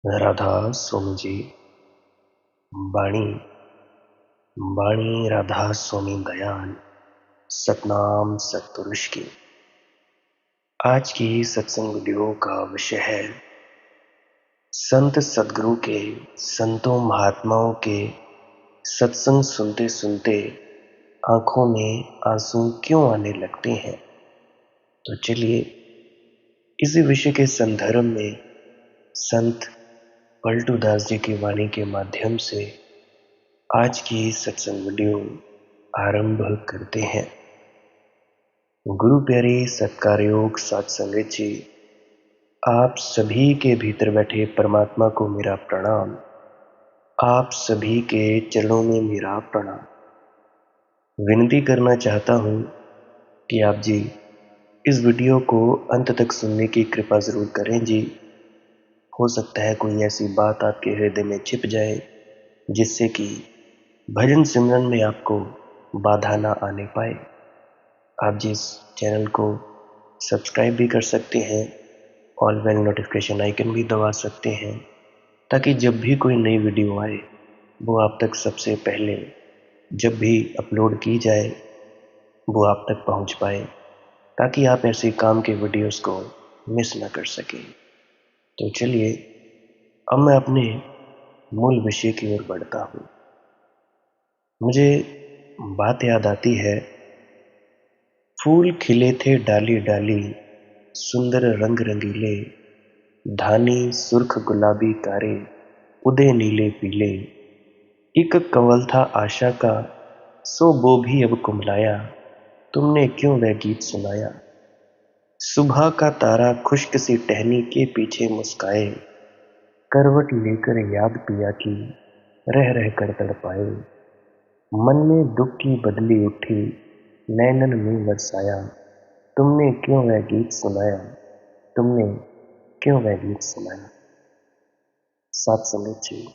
राधा स्वामी जी। बाणी बाणी राधा स्वामी दयाल सतनाम सतपुरुष की। आज की सत्संग वीडियो का विषय है संत सदगुरु के, संतों महात्माओं के सत्संग सुनते सुनते आंखों में आंसू क्यों आने लगते हैं। तो चलिए इसी विषय के संदर्भ में संत पलटू दास जी की वाणी के माध्यम से आज की सत्संग वीडियो आरंभ करते हैं। गुरु प्यारे सत्कारयोग सत्संगत जी, आप सभी के भीतर बैठे परमात्मा को मेरा प्रणाम। आप सभी के चरणों में मेरा प्रणाम। विनती करना चाहता हूं कि आप जी इस वीडियो को अंत तक सुनने की कृपा जरूर करें जी। हो सकता है कोई ऐसी बात आपके हृदय में छिप जाए जिससे कि भजन सिमरन में आपको बाधा ना आने पाए। आप जी इस चैनल को सब्सक्राइब भी कर सकते हैं, ऑल बेल नोटिफिकेशन आइकन भी दबा सकते हैं, ताकि जब भी कोई नई वीडियो आए वो आप तक सबसे पहले जब भी अपलोड की जाए वो आप तक पहुंच पाए, ताकि आप ऐसे काम के वीडियोस को मिस ना कर सकें। तो चलिए अब मैं अपने मूल विषय की ओर बढ़ता हूँ। मुझे बात याद आती है, फूल खिले थे डाली डाली, सुंदर रंग रंगीले, धानी सुर्ख गुलाबी तारे, उदय नीले पीले। एक कंवल था आशा का, सो वो भी अब कुमलाया, तुमने क्यों वह गीत सुनाया। सुबह का तारा खुश्क सी टहनी के पीछे मुस्काए, करवट लेकर याद पिया की, रह रह कर तड़पाए। मन में दुख की बदली उठी, नैनन में बरसाया, तुमने क्यों वह गीत सुनाया, तुमने क्यों वह गीत सुनाया। साथ संगत जी,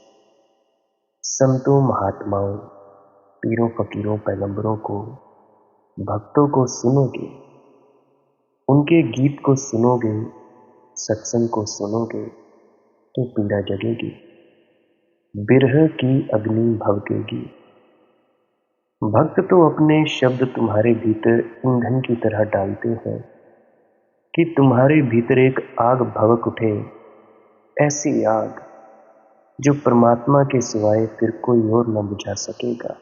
संतों महात्माओं, पीरों फकीरों पैगंबरों को, भक्तों को सुनोगे, उनके गीत को सुनोगे, सत्संग को सुनोगे तो पीड़ा जगेगी, बिरह की अग्नि भड़केगी। भक्त तो अपने शब्द तुम्हारे भीतर ईंधन की तरह डालते हैं कि तुम्हारे भीतर एक आग भड़क उठे, ऐसी आग जो परमात्मा के सिवाय फिर कोई और न बुझा सकेगा।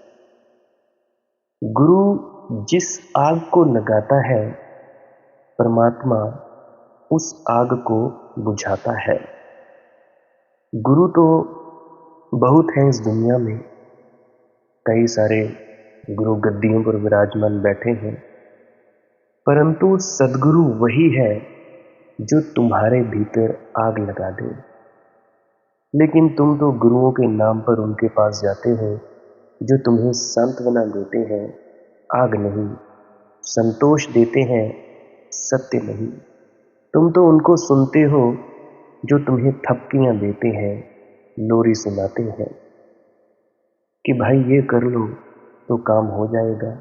गुरु जिस आग को लगाता है, परमात्मा उस आग को बुझाता है। गुरु तो बहुत हैं इस दुनिया में, कई सारे गुरु गद्दियों पर विराजमान बैठे हैं, परंतु सदगुरु वही है जो तुम्हारे भीतर आग लगा दे। लेकिन तुम तो गुरुओं के नाम पर उनके पास जाते हो जो तुम्हें सांत्वना देते हैं, आग नहीं, संतोष देते हैं, सत्य नहीं। तुम तो उनको सुनते हो जो तुम्हें थपकियां देते हैं, लोरी सुनाते हैं कि भाई ये कर लो तो काम हो जाएगा,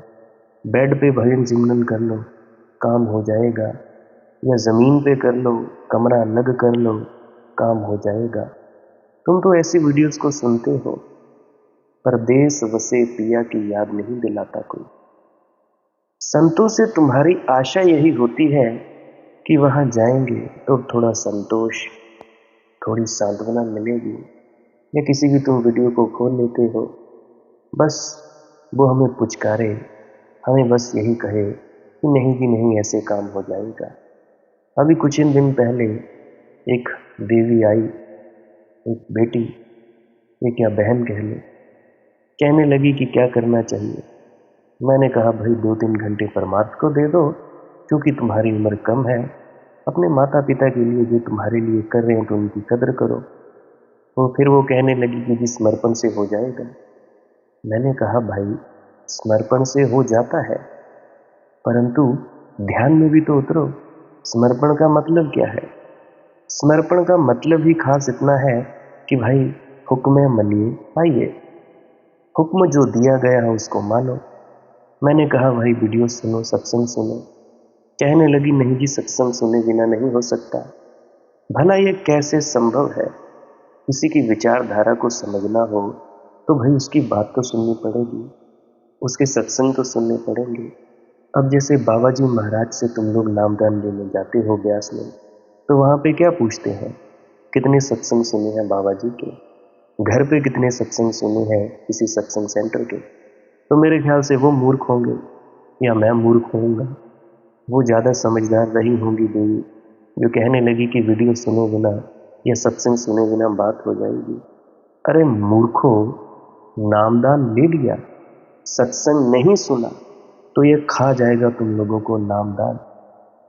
बेड पे भजन सिमरन कर लो काम हो जाएगा, या जमीन पे कर लो, कमरा अलग कर लो, काम हो जाएगा। तुम तो ऐसी वीडियोस को सुनते हो, परदेस वसे पिया की याद नहीं दिलाता कोई। संतों से तुम्हारी आशा यही होती है कि वहां जाएंगे तो थोड़ा संतोष, थोड़ी सांत्वना मिलेगी, या किसी भी तुम वीडियो को खोल लेते हो, बस वो हमें पुचकारे, हमें बस यही कहे कि नहीं जी नहीं, ऐसे काम हो जाएगा। अभी कुछ ही दिन पहले एक देवी आई, एक बेटी, एक या बहन कह लो, कहने लगी कि क्या करना चाहिए। मैंने कहा भाई 2-3 घंटे परमार्थ को दे दो, क्योंकि तुम्हारी उम्र कम है, अपने माता पिता के लिए जो तुम्हारे लिए कर रहे हैं तो उनकी कदर करो। तो फिर वो कहने लगी कि जी समर्पण से हो जाएगा। मैंने कहा भाई समर्पण से हो जाता है, परंतु ध्यान में भी तो उतरो। समर्पण का मतलब क्या है? समर्पण का मतलब ही खास इतना है कि भाई हुक्म मनिए पाइए, हुक्म जो दिया गया है उसको मानो। मैंने कहा भाई वीडियो सुनो, सत्संग सुनो। कहने लगी नहीं जी सत्संग सुने बिना नहीं हो सकता। भला ये कैसे संभव है? किसी की विचारधारा को समझना हो तो भाई उसकी बात तो सुननी पड़ेगी, उसके सत्संग तो सुनने पड़ेंगे। अब जैसे बाबा जी महाराज से तुम लोग नामदान लेने जाते हो ब्यास में, तो वहां पे क्या पूछते हैं, कितने सत्संग सुने हैं बाबा जी के, घर पे कितने सत्संग सुने हैं किसी सत्संग सेंटर के। तो मेरे ख्याल से वो मूर्ख होंगे या मैं मूर्ख होऊंगा। वो ज्यादा समझदार रही होंगी देवी, जो कहने लगी कि वीडियो सुने बिना या सत्संग सुने बिना बात हो जाएगी। अरे मूर्खो, नामदान ले लिया, सत्संग नहीं सुना तो ये खा जाएगा तुम लोगों को नामदान।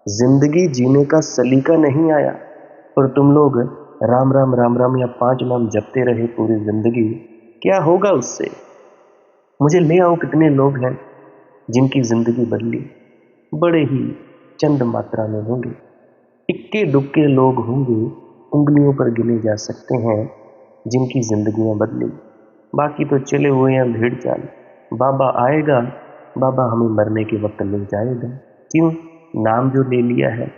जिंदगी जीने का सलीका नहीं आया और तुम लोग राम राम राम राम या 5 नाम जपते रहे पूरी जिंदगी, क्या होगा उससे। मुझे ले आओ कितने लोग हैं जिनकी जिंदगी बदली, बड़े ही चंद मात्रा में होंगे, इक्के दुक्के लोग होंगे, उंगलियों पर गिने जा सकते हैं जिनकी जिंदगियां बदली। बाकी तो चले हुए हैं भीड़ चाल, बाबा आएगा, बाबा हमें मरने के वक्त ले जाएगा। क्यों? नाम जो ले लिया है।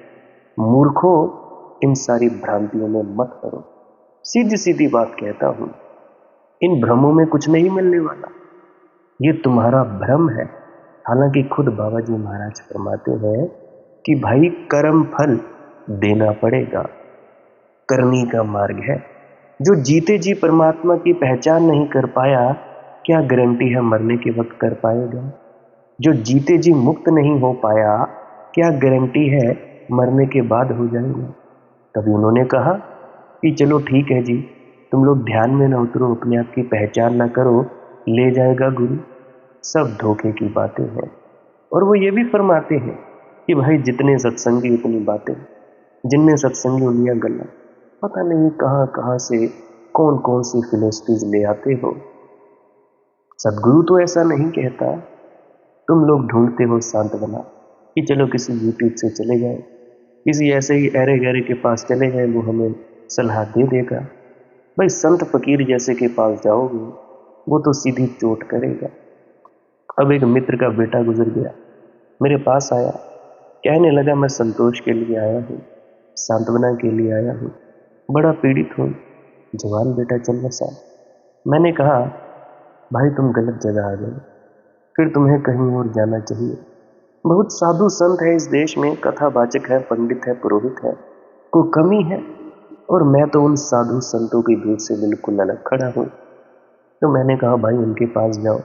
मूर्खों, इन सारी भ्रांतियों में मत पड़ो। सीधी सीधी बात कहता हूं, इन भ्रमों में कुछ नहीं मिलने वाला, ये तुम्हारा भ्रम है। हालांकि खुद बाबा जी महाराज फरमाते हैं कि भाई कर्म फल देना पड़ेगा, करनी का मार्ग है। जो जीते जी परमात्मा की पहचान नहीं कर पाया, क्या गारंटी है मरने के वक्त कर पाएगा। जो जीते जी मुक्त नहीं हो पाया, क्या गारंटी है मरने के बाद हो जाएगा। तभी उन्होंने कहा कि चलो ठीक है जी, तुम लोग ध्यान में न उतरो, अपने आप की पहचान ना करो, ले जाएगा गुरु। सब धोखे की बातें हैं। और वो ये भी फरमाते हैं कि भाई जितने सत्संगी उतनी बातें, जिनने सत्संगी उन्हीं गल्ला। पता नहीं कहां कहां से कौन कौन सी फिलोसफीज ले आते हो। सदगुरु तो ऐसा नहीं कहता। तुम लोग ढूंढते हो सांत्वना कि चलो किसी यूट्यूब से चले जाए, किसी ऐसे ही अरे गहरे के पास चले गए, वो हमें सलाह दे देगा। भाई संत फकीर जैसे के पास जाओगे, वो तो सीधी चोट करेगा। अब एक मित्र का बेटा गुजर गया, मेरे पास आया, कहने लगा मैं संतोष के लिए आया हूँ, सांत्वना के लिए आया हूँ, बड़ा पीड़ित हूँ। जवान बेटा चल बसा। मैंने कहा भाई तुम गलत जगह आ गए, फिर तुम्हें कहीं और जाना चाहिए। बहुत साधु संत है इस देश में, कथावाचक है, पंडित है, पुरोहित है, कोई कमी है। और मैं तो उन साधु संतों की भीड़ से बिल्कुल अलग खड़ा हूँ। तो मैंने कहा भाई उनके पास जाओ,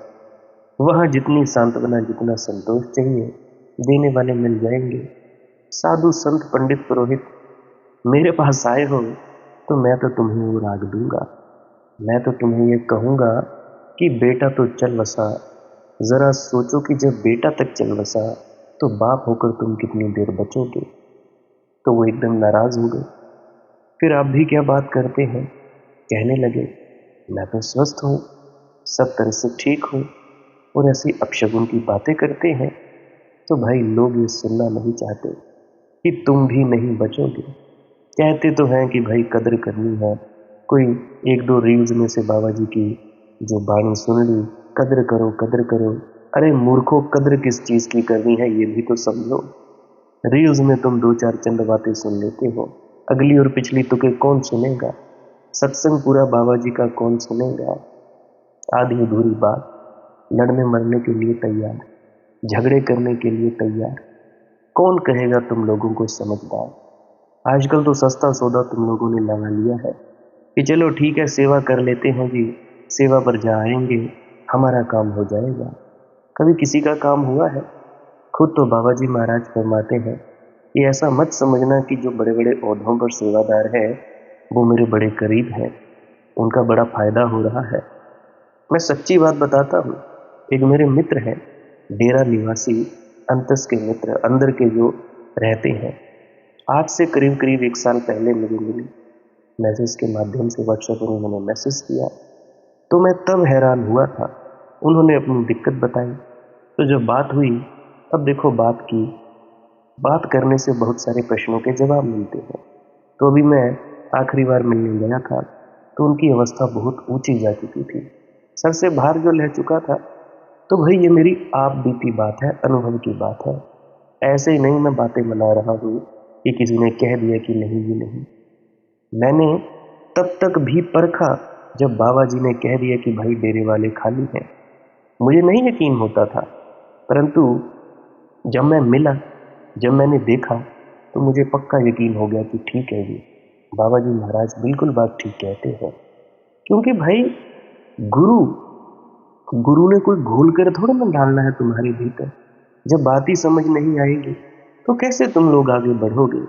वहां जितनी सांत्वना जितना संतोष चाहिए देने वाले मिल जाएंगे। साधु संत पंडित पुरोहित मेरे पास आए हो तो मैं तो तुम्हें वो राग दूंगा। मैं तो तुम्हें ये कहूंगा कि बेटा तो चल बसा। जरा सोचो कि जब बेटा तक चल बसा तो बाप होकर तुम कितनी देर बचोगे। तो वो एकदम नाराज हो गए। फिर आप भी क्या बात करते हैं, कहने लगे मैं तो स्वस्थ हूँ, सब तरह से ठीक हूँ, और ऐसी अपशगुन की बातें करते हैं। तो भाई लोग ये सुनना नहीं चाहते कि तुम भी नहीं बचोगे। कहते तो हैं कि भाई कद्र करनी है, कोई एक दो रील्स में से बाबा जी की जो बाणी सुन ली, कद्र करो कद्र करो। अरे मूर्खों, कद्र किस चीज की करनी है ये भी तो समझो। रील्स में तुम दो चार चंद बातें सुन लेते हो, अगली और पिछली तुके कौन सुनेगा। सत्संग पूरा बाबा जी का कौन सुनेगा। आधी अधूरी बात, लड़ने मरने के लिए तैयार, झगड़े करने के लिए तैयार। कौन कहेगा तुम लोगों को समझदार। आजकल तो सस्ता सौदा तुम लोगों ने लगा लिया है कि चलो ठीक है सेवा कर लेते हैं जी, सेवा पर जा आएंगे, हमारा काम हो जाएगा। कभी किसी का काम हुआ है? खुद तो बाबा जी महाराज फरमाते हैं कि ऐसा मत समझना कि जो बड़े बड़े ओहदों पर सेवादार है वो मेरे बड़े करीब हैं, उनका बड़ा फायदा हो रहा है। मैं सच्ची बात बताता हूँ। एक मेरे मित्र हैं, डेरा निवासी, अंतस के मित्र, अंदर के जो रहते हैं, आज से करीब करीब 1 साल पहले मुझे मिली। मैसेज के माध्यम से व्हाट्सएप पर उन्होंने मैसेज किया, तो मैं तब हैरान हुआ था। उन्होंने अपनी दिक्कत बताई, तो जब बात हुई, अब देखो बात करने से बहुत सारे प्रश्नों के जवाब मिलते हैं। तो अभी मैं आखिरी बार मिलने गया था तो उनकी अवस्था बहुत ऊंची जा चुकी थी, सर से भार जो लह चुका था। तो भाई ये मेरी आप बीती बात है, अनुभव की बात है। ऐसे ही नहीं मैं बातें बना रहा हूँ कि किसी ने कह दिया कि नहीं, ये नहीं। मैंने तब तक भी परखा जब बाबा जी ने कह दिया कि भाई डेरे वाले खाली हैं। मुझे नहीं यकीन होता था, परंतु जब मैं मिला, जब मैंने देखा, तो मुझे पक्का यकीन हो गया कि ठीक है जी, बाबा जी महाराज बिल्कुल बात ठीक कहते हैं। क्योंकि भाई गुरु गुरु ने कोई घोल कर थोड़ा ना डालना है तुम्हारे भीतर। जब बात ही समझ नहीं आएगी तो कैसे तुम लोग आगे बढ़ोगे?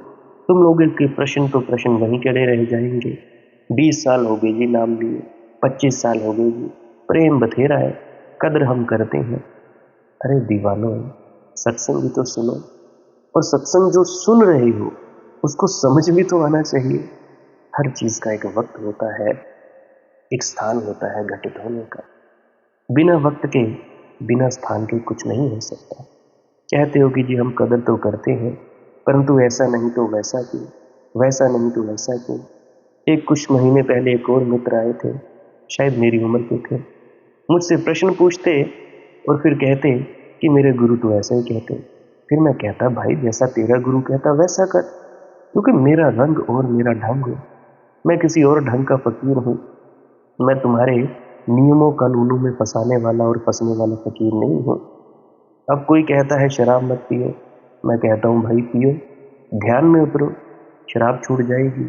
तुम लोगों के प्रश्न तो प्रश्न वहीं खड़े रह जाएंगे। 20 साल हो गए जी नाम लिए, 25 साल हो गए जी, प्रेम बथेरा है, कद्र हम करते हैं। अरे दीवानों, सत्संग भी तो सुनो, और सत्संग जो सुन रहे हो उसको समझ भी तो आना चाहिए। हर चीज का एक वक्त होता है, एक स्थान होता है घटित होने का। बिना वक्त के, बिना स्थान के कुछ नहीं हो सकता। कहते हो कि जी हम कदर तो करते हैं, परंतु ऐसा नहीं तो वैसा क्यों, वैसा नहीं तो वैसा क्यों। एक कुछ महीने पहले एक और मित्र आए थे, शायद मेरी उम्र के थे, मुझसे प्रश्न पूछते और फिर कहते कि मेरे गुरु तो ऐसा ही कहते। फिर मैं कहता भाई जैसा तेरा गुरु कहता वैसा कर, क्योंकि मेरा रंग और मेरा ढंग, मैं किसी और ढंग का फकीर हूँ। मैं तुम्हारे नियमों कानूनों में फंसाने वाला और फंसने वाला फकीर नहीं हूँ। अब कोई कहता है शराब मत पियो, मैं कहता हूँ भाई पियो, ध्यान में उतरो, शराब छूट जाएगी।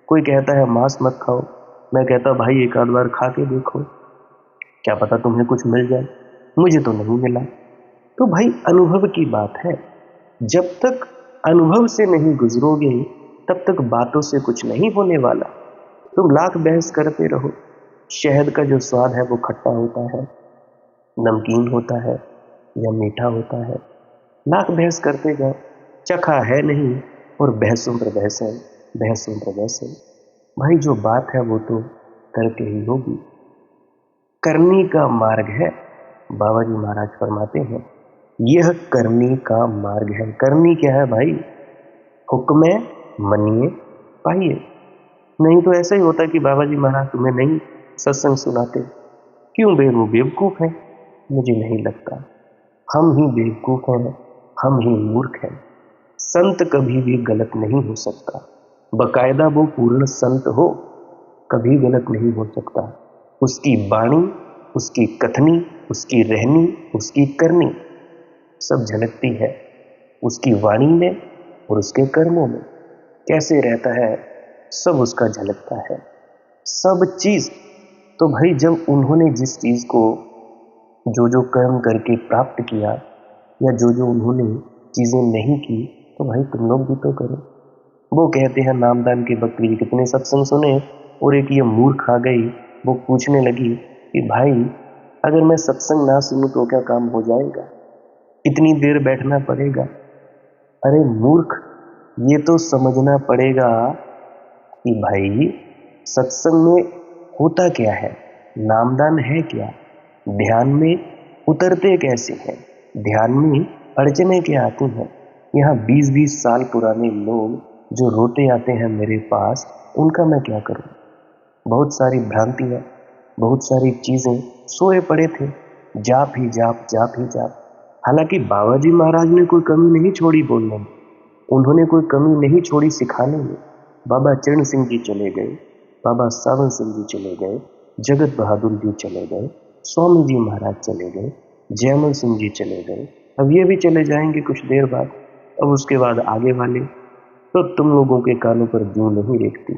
कोई कहता है मांस मत खाओ, मैं कहता भाई एक आध बार खा के देखो, क्या पता तुम्हें कुछ मिल जाए। मुझे तो नहीं मिला। तो भाई अनुभव की बात है। जब तक अनुभव से नहीं गुजरोगे तब तक बातों से कुछ नहीं होने वाला। तुम लाख बहस करते रहो, शहद का जो स्वाद है वो खट्टा होता है, नमकीन होता है या मीठा होता है। लाख बहस करते जाओ, चखा है नहीं, और बहसों पर बहसें, बहसों पर बहसें। भाई जो बात है वो तो करके ही होगी। करनी का मार्ग है, बाबा जी महाराज फरमाते हैं, यह करनी का मार्ग है। करनी क्या है भाई? हुक्म मनिए पाइए। नहीं तो ऐसा ही होता कि बाबा जी महाराज तुम्हें नहीं सत्संग सुनाते। क्यों बे? वो बेवकूफ है? मुझे नहीं लगता। हम ही बेवकूफ हैं, हम ही मूर्ख हैं। संत कभी भी गलत नहीं हो सकता, बकायदा वो पूर्ण संत हो, कभी गलत नहीं हो सकता। उसकी वाणी, उसकी कथनी, उसकी रहनी, उसकी करनी सब झलकती है उसकी वाणी में और उसके कर्मों में। कैसे रहता है सब उसका झलकता है, सब चीज। तो भाई जब उन्होंने जिस चीज को जो जो कर्म करके प्राप्त किया, या जो जो उन्होंने चीजें नहीं की, तो भाई तुम लोग भी तो करो। वो कहते हैं नामदान के बकरी जी कितने सत्संग सुने, और एक ये मूर्ख आ गई, वो पूछने लगी कि भाई अगर मैं सत्संग ना सुनूं तो क्या काम हो जाएगा, इतनी देर बैठना पड़ेगा। अरे मूर्ख, ये तो समझना पड़ेगा कि भाई सत्संग में होता क्या है, नामदान है क्या, ध्यान में उतरते कैसे हैं, ध्यान में अड़चने क्या आती हैं। यहाँ 20-20 साल पुराने लोग जो रोते आते हैं मेरे पास, उनका मैं क्या करूं? बहुत सारी भ्रांतियां, बहुत सारी चीजें, सोए पड़े थे, जाप ही जाप, जाप ही जाप। हालांकि बाबा जी महाराज ने कोई कमी नहीं छोड़ी बोलने में, उन्होंने कोई कमी नहीं छोड़ी सिखाने में। बाबा चरण सिंह जी चले गए, बाबा सावन सिंह जी चले गए, जगत बहादुर जी चले गए, स्वामी जी महाराज चले गए, जयमल सिंह जी चले गए, अब ये भी चले जाएंगे कुछ देर बाद। अब उसके बाद आगे वाले, तो तुम लोगों के कानों पर जूं नहीं रेखती।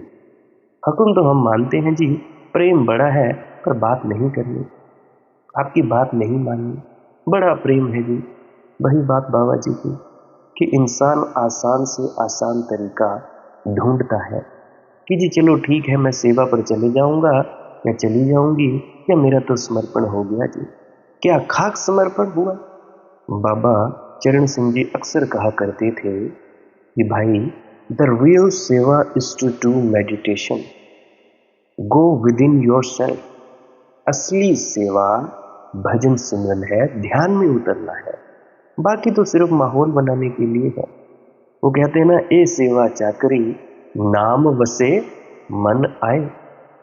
हुक्म तो हम मानते हैं जी, प्रेम बड़ा है, पर बात नहीं करनी, आपकी बात नहीं माननी। बड़ा प्रेम है जी। वही बात बाबा जी की कि इंसान आसान से आसान तरीका ढूंढता है कि जी चलो ठीक है, मैं सेवा पर चले जाऊंगा या चली जाऊंगी, या मेरा तो समर्पण हो गया जी। क्या खाक समर्पण हुआ? बाबा चरण सिंह जी अक्सर कहा करते थे कि भाई द रियल सेवा is to do meditation, go within yourself. असली सेवा भजन सिमरन है, ध्यान में उतरना है, बाकी तो सिर्फ माहौल बनाने के लिए है। वो कहते हैं ना, ए सेवा चाकरी नाम वसे मन आए।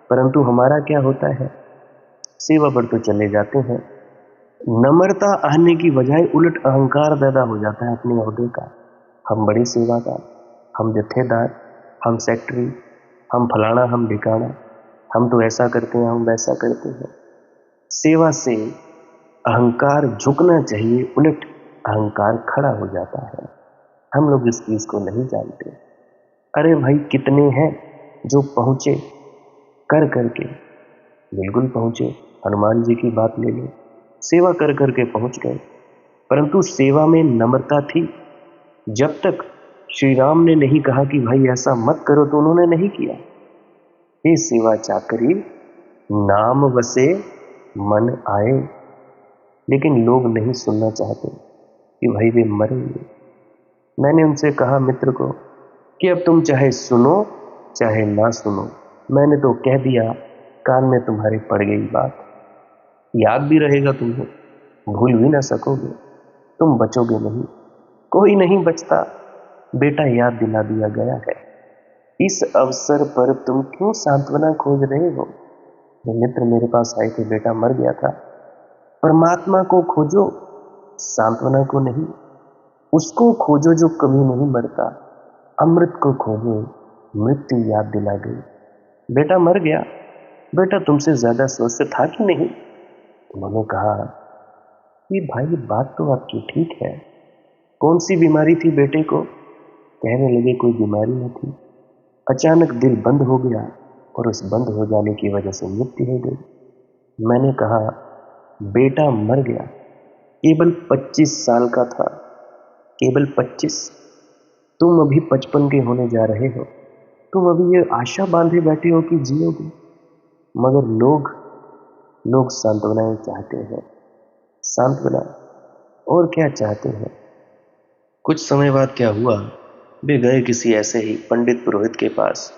परंतु हमारा क्या होता है, सेवा पर तो चले जाते हैं, नम्रता आने की बजाय उलट अहंकार पैदा हो जाता है अपने ओहदे का। हम बड़े सेवादार, हम जत्थेदार, हम सेक्रेटरी, हम फलाना, हम ढिकाना, हम तो ऐसा करते हैं, हम वैसा करते हैं। सेवा से अहंकार झुकना चाहिए, उलट अहंकार खड़ा हो जाता है। हम लोग इस चीज को नहीं जानते। अरे भाई, कितने हैं जो पहुंचे कर करके, बिल्कुल पहुंचे। हनुमान जी की बात ले लो, सेवा कर करके पहुंच गए, परंतु सेवा में नम्रता थी। जब तक श्री राम ने नहीं कहा कि भाई ऐसा मत करो, तो उन्होंने नहीं किया। हे सेवा चाकरी नाम वसे मन आए। लेकिन लोग नहीं सुनना चाहते कि भाई वे मरेंगे। मैंने उनसे कहा, मित्र को, कि अब तुम चाहे सुनो चाहे ना सुनो, मैंने तो कह दिया, कान में तुम्हारे पड़ गई बात। याद भी रहेगा तुम्हें, भूल भी ना सकोगे, तुम बचोगे नहीं, कोई नहीं बचता। बेटा याद दिला दिया गया है। इस अवसर पर तुम क्यों सांत्वना खोज रहे हो? जो मित्र मेरे पास आए थे, बेटा मर गया था। परमात्मा को खोजो, सांत्वना को नहीं। उसको खोजो जो कभी नहीं मरता। अमृत को खोजो, मृत्यु याद दिला गई। बेटा मर गया, बेटा तुमसे ज्यादा स्वस्थ था कि नहीं? उन्होंने कहा कि भाई बात तो आपकी ठीक है, कौन सी बीमारी थी बेटे को? कहने लगे, कोई बीमारी न थी, अचानक दिल बंद हो गया और उस बंद हो जाने की वजह से मृत्यु हो गई। मैंने कहा, बेटा मर गया, केवल 25 साल का था, केवल 25। तुम अभी 55 के होने जा रहे हो। तुम अभी ये आशा बांधे बैठे हो कि जियोगे। मगर लोग सांत्वनाएं चाहते हैं, सांत्वना, और क्या चाहते हैं। कुछ समय बाद क्या हुआ, वे गए किसी ऐसे ही पंडित पुरोहित के पास,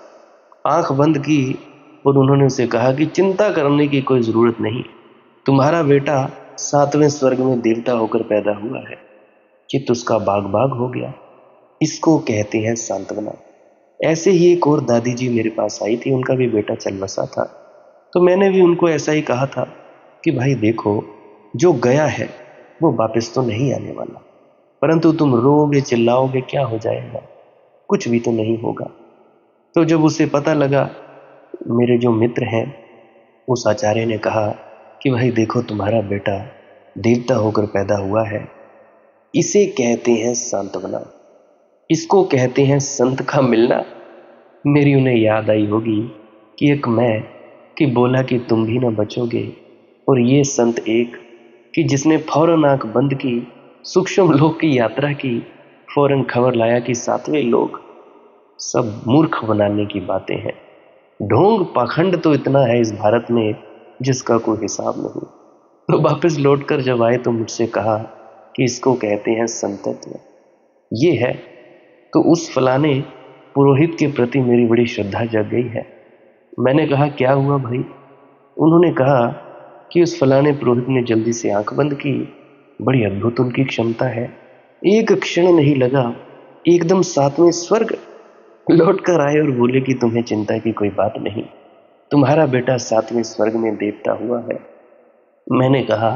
आंख बंद की और उन्होंने उसे कहा कि चिंता करने की कोई जरूरत नहीं, तुम्हारा बेटा 7वें स्वर्ग में देवता होकर पैदा हुआ है। चित्त उसका बाग बाग हो गया। इसको कहते हैं सांत्वना। ऐसे ही एक और दादी जी मेरे पास आई थी, उनका भी बेटा चल बसा था। तो मैंने भी उनको ऐसा ही कहा था कि भाई देखो, जो गया है वो वापस तो नहीं आने वाला, परंतु तुम रोओगे चिल्लाओगे, क्या हो जाएगा? कुछ भी तो नहीं होगा। तो जब उसे पता लगा, मेरे जो मित्र हैं, उस आचार्य ने कहा कि भाई देखो, तुम्हारा बेटा देवता होकर पैदा हुआ है। इसे कहते हैं सांत्वना, इसको कहते हैं संत का मिलना। मेरी उन्हें याद आई होगी कि एक मैं कि बोला कि तुम भी ना बचोगे, और ये संत एक कि जिसने फौरन आंख बंद की, सूक्ष्म लोक की यात्रा की, फौरन खबर लाया कि 7वें लोग। सब मूर्ख बनाने की बातें हैं। ढोंग पाखंड तो इतना है इस भारत में जिसका कोई हिसाब नहीं। तो वापस लौटकर जब आए तो मुझसे कहा कि इसको कहते हैं संतत्व, ये है। तो उस फलाने पुरोहित के प्रति मेरी बड़ी श्रद्धा जग गई है। मैंने कहा, क्या हुआ भाई? उन्होंने कहा कि उस फलाने पुरोहित ने जल्दी से आंख बंद की, बड़ी अद्भुत उनकी क्षमता है, एक क्षण नहीं लगा, एकदम 7वें स्वर्ग। लौट कर आए और बोले कि तुम्हें चिंता की कोई बात नहीं, तुम्हारा बेटा 7वें स्वर्ग में देवता हुआ है। मैंने कहा,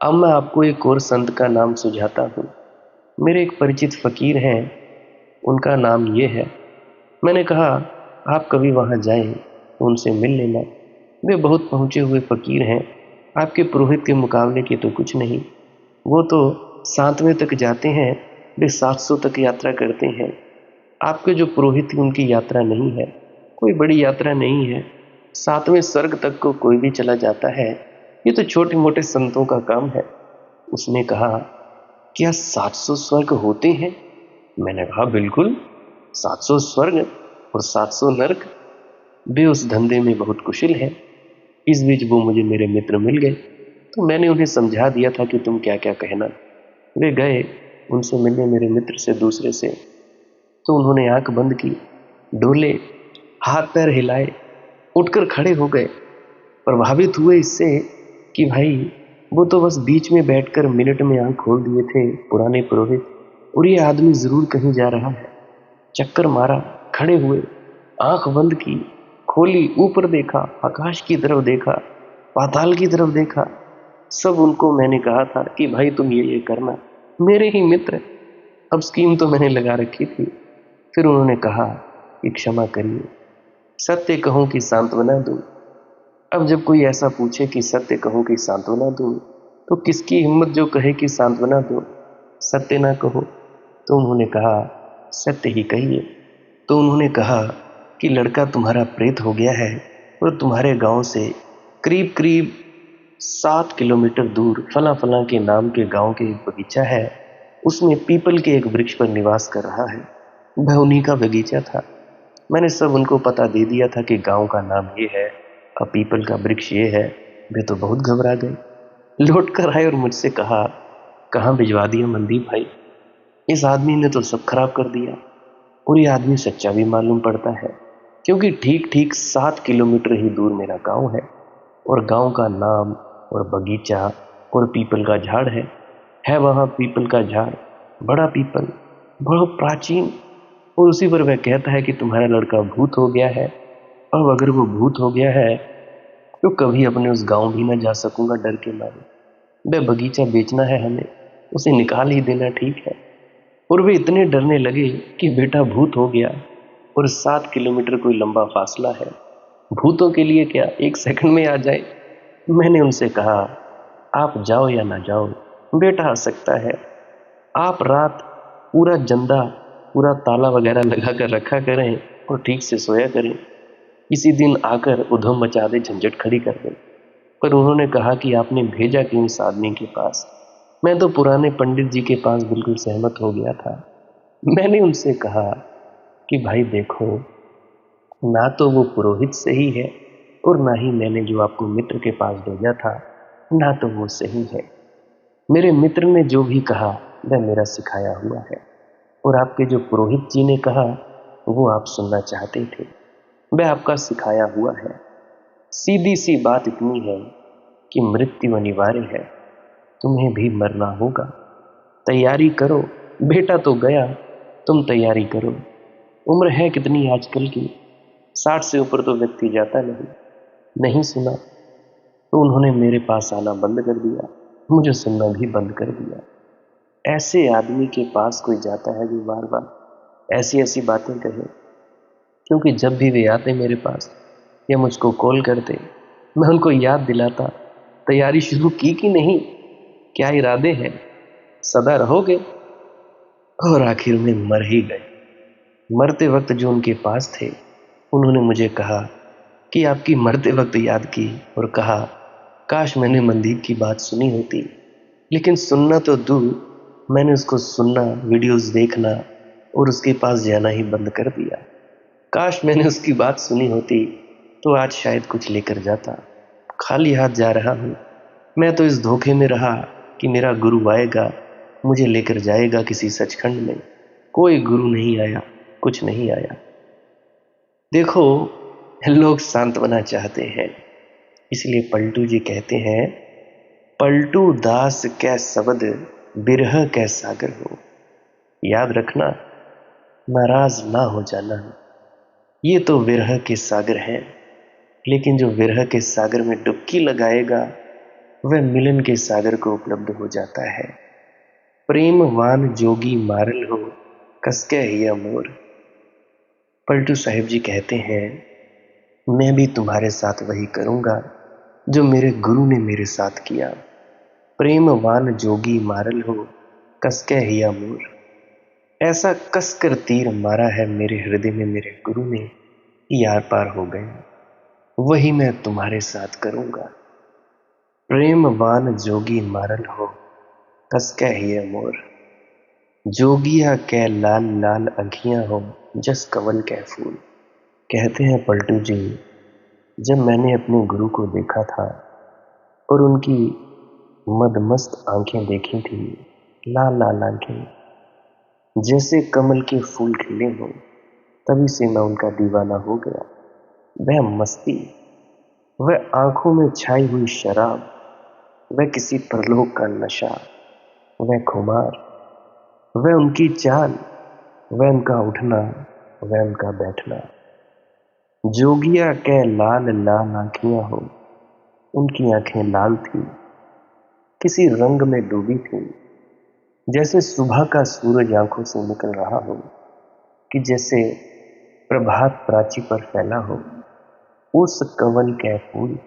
अब मैं आपको एक और संत का नाम सुझाता हूँ। मेरे एक परिचित फकीर हैं, उनका नाम ये है। मैंने कहा, आप कभी वहाँ जाएं तो उनसे मिल लेना। वे बहुत पहुँचे हुए फकीर हैं, आपके पुरोहित के मुकाबले के तो कुछ नहीं। वो तो 7वें तक जाते हैं, वे 700 तक यात्रा करते हैं। आपके जो पुरोहित की उनकी यात्रा नहीं है, कोई बड़ी यात्रा नहीं है। 7वें स्वर्ग तक को कोई भी चला जाता है, ये तो छोटे मोटे संतों का काम है। उसने कहा, क्या 700 स्वर्ग होते हैं? मैंने कहा, बिल्कुल, 700 स्वर्ग और 700 नरक। वे उस धंधे में बहुत कुशल हैं। इस बीच वो मुझे मेरे मित्र मिल गए, तो मैंने उन्हें समझा दिया था कि तुम क्या क्या कहना। वे गए उनसे मिलने, मेरे मित्र से, दूसरे से। तो उन्होंने आंख बंद की, डोले, हाथ पैर हिलाए, उठकर खड़े हो गए। प्रभावित हुए इससे कि भाई वो तो बस बीच में बैठकर मिनट में आंख खोल दिए थे पुराने पुरोहित, और ये आदमी जरूर कहीं जा रहा है। चक्कर मारा, खड़े हुए, आंख बंद की, खोली, ऊपर देखा, आकाश की तरफ देखा, पाताल की तरफ देखा। सब उनको मैंने कहा था कि भाई तुम ये करना, मेरे ही मित्र, अब स्कीम तो मैंने लगा रखी थी। फिर उन्होंने कहा कि क्षमा करिए, सत्य कहूं कि सांत्वना दूं। अब जब कोई ऐसा पूछे कि सत्य कहूं कि सांत्वना दूं, तो किसकी हिम्मत जो कहे कि सांत्वना दो, सत्य ना कहो। तो उन्होंने कहा, सत्य ही कहिए। तो उन्होंने कहा कि लड़का तुम्हारा प्रेत हो गया है और तुम्हारे गांव से करीब करीब 7 किलोमीटर दूर फला फला के नाम के गांव के एक बगीचा है, उसमें पीपल के एक वृक्ष पर निवास कर रहा है। वह उन्हीं का बगीचा था। मैंने सब उनको पता दे दिया था कि गांव का नाम ये है और पीपल का वृक्ष ये है। वे तो बहुत घबरा गए, लौट कर आए और मुझसे कहा, कहाँ भिजवा दिया मनदीप भाई, इस आदमी ने तो सब खराब कर दिया। और ये आदमी सच्चा भी मालूम पड़ता है, क्योंकि ठीक ठीक 7 किलोमीटर ही दूर मेरा गांव है और गांव का नाम और बगीचा और पीपल का झाड़ है वहां पीपल का झाड़, बड़ा पीपल, बड़ा प्राचीन। और उसी पर वह कहता है कि तुम्हारा लड़का भूत हो गया है, और अगर वो भूत हो गया है तो कभी अपने उस गांव भी ना जा सकूंगा डर के मारे। वह बगीचा बेचना है हमें, उसे निकाल ही देना ठीक है। और वे इतने डरने लगे कि बेटा भूत हो गया और 7 किलोमीटर कोई लंबा फासला है, भूतों के लिए क्या 1 सेकंड में आ जाए। मैंने उनसे कहा, आप जाओ या ना जाओ, बेटा आ सकता है। आप रात पूरा जंदा, पूरा ताला वगैरह लगा कर रखा करें और ठीक से सोया करें। किसी दिन आकर उधम मचा दे, झंझट खड़ी कर दे। पर उन्होंने कहा कि आपने भेजा क्यों इस आदमी के पास। मैं तो पुराने पंडित जी के पास बिल्कुल सहमत हो गया था। मैंने उनसे कहा कि भाई देखो, ना तो वो पुरोहित सही है और ना ही मैंने जो आपको मित्र के पास भेजा था, ना तो वो सही है। मेरे मित्र ने जो भी कहा वह मेरा सिखाया हुआ है, और आपके जो पुरोहित जी ने कहा वो आप सुनना चाहते थे, वह आपका सिखाया हुआ है। सीधी सी बात इतनी है कि मृत्यु अनिवार्य है, तुम्हें भी मरना होगा। तैयारी करो, बेटा तो गया, तुम तैयारी करो। उम्र है कितनी आजकल की, 60 से ऊपर तो व्यक्ति जाता नहीं। नहीं सुना तो उन्होंने मेरे पास आना बंद कर दिया, मुझे सुनना भी बंद कर दिया। ऐसे आदमी के पास कोई जाता है जो बार बार ऐसी ऐसी बातें कहे, क्योंकि जब भी वे आते मेरे पास या मुझको कॉल करते, मैं उनको याद दिलाता, तैयारी शुरू की कि नहीं, क्या इरादे हैं, सदा रहोगे। और आखिर में मर ही गए। मरते वक्त जो उनके पास थे, उन्होंने मुझे कहा कि आपकी मरते वक्त याद की और कहा, काश मैंने मनदीप की बात सुनी होती। लेकिन सुनना तो दूर, मैंने उसको सुनना, वीडियोस देखना और उसके पास जाना ही बंद कर दिया। काश मैंने उसकी बात सुनी होती तो आज शायद कुछ लेकर जाता। खाली हाथ जा रहा हूँ। मैं तो इस धोखे में रहा कि मेरा गुरु आएगा, मुझे लेकर जाएगा किसी सचखंड में। कोई गुरु नहीं आया, कुछ नहीं आया। देखो, लोग सांत्वना चाहते हैं, इसलिए पलटू जी कहते हैं, पलटू दास कै शब्द बिरह कै सागर हो। याद रखना, नाराज ना हो जाना। ये तो विरह के सागर हैं, लेकिन जो विरह के सागर में डुबकी लगाएगा वह मिलन के सागर को उपलब्ध हो जाता है। प्रेमवान जोगी मारल हो, कसके हिया मोर। पलटू साहिब जी कहते हैं, मैं भी तुम्हारे साथ वही करूंगा जो मेरे गुरु ने मेरे साथ किया। प्रेमवान जोगी मारल हो, कसके हिया मोर। ऐसा कसकर तीर मारा है मेरे हृदय में मेरे गुरु ने, यार पार हो गए। वही मैं तुम्हारे साथ करूंगा। प्रेमवान जोगी मारल हो, कसके हिया मोर। जोगिया कै लाल लाल अखियां हो, जस कमल कै फूल। कहते हैं पलटू जी, जब मैंने अपने गुरु को देखा था और उनकी मदमस्त आंखें देखी थी, लाल लाल आंखें, जैसे कमल के फूल खिले हों, तभी से मैं उनका दीवाना हो गया। वह मस्ती, वह आंखों में छाई हुई शराब, वह किसी परलोक का नशा, वह खुमार, वह उनकी चाल, वह उनका उठना, वह उनका बैठना। जोगिया कै लाल लाल आंखियां हो, उनकी आंखें लाल थी, किसी रंग में डूबी थी, जैसे सुबह का सूरज आंखों से निकल रहा हो, कि जैसे प्रभात प्राची पर फैला हो उस कमल के फूल।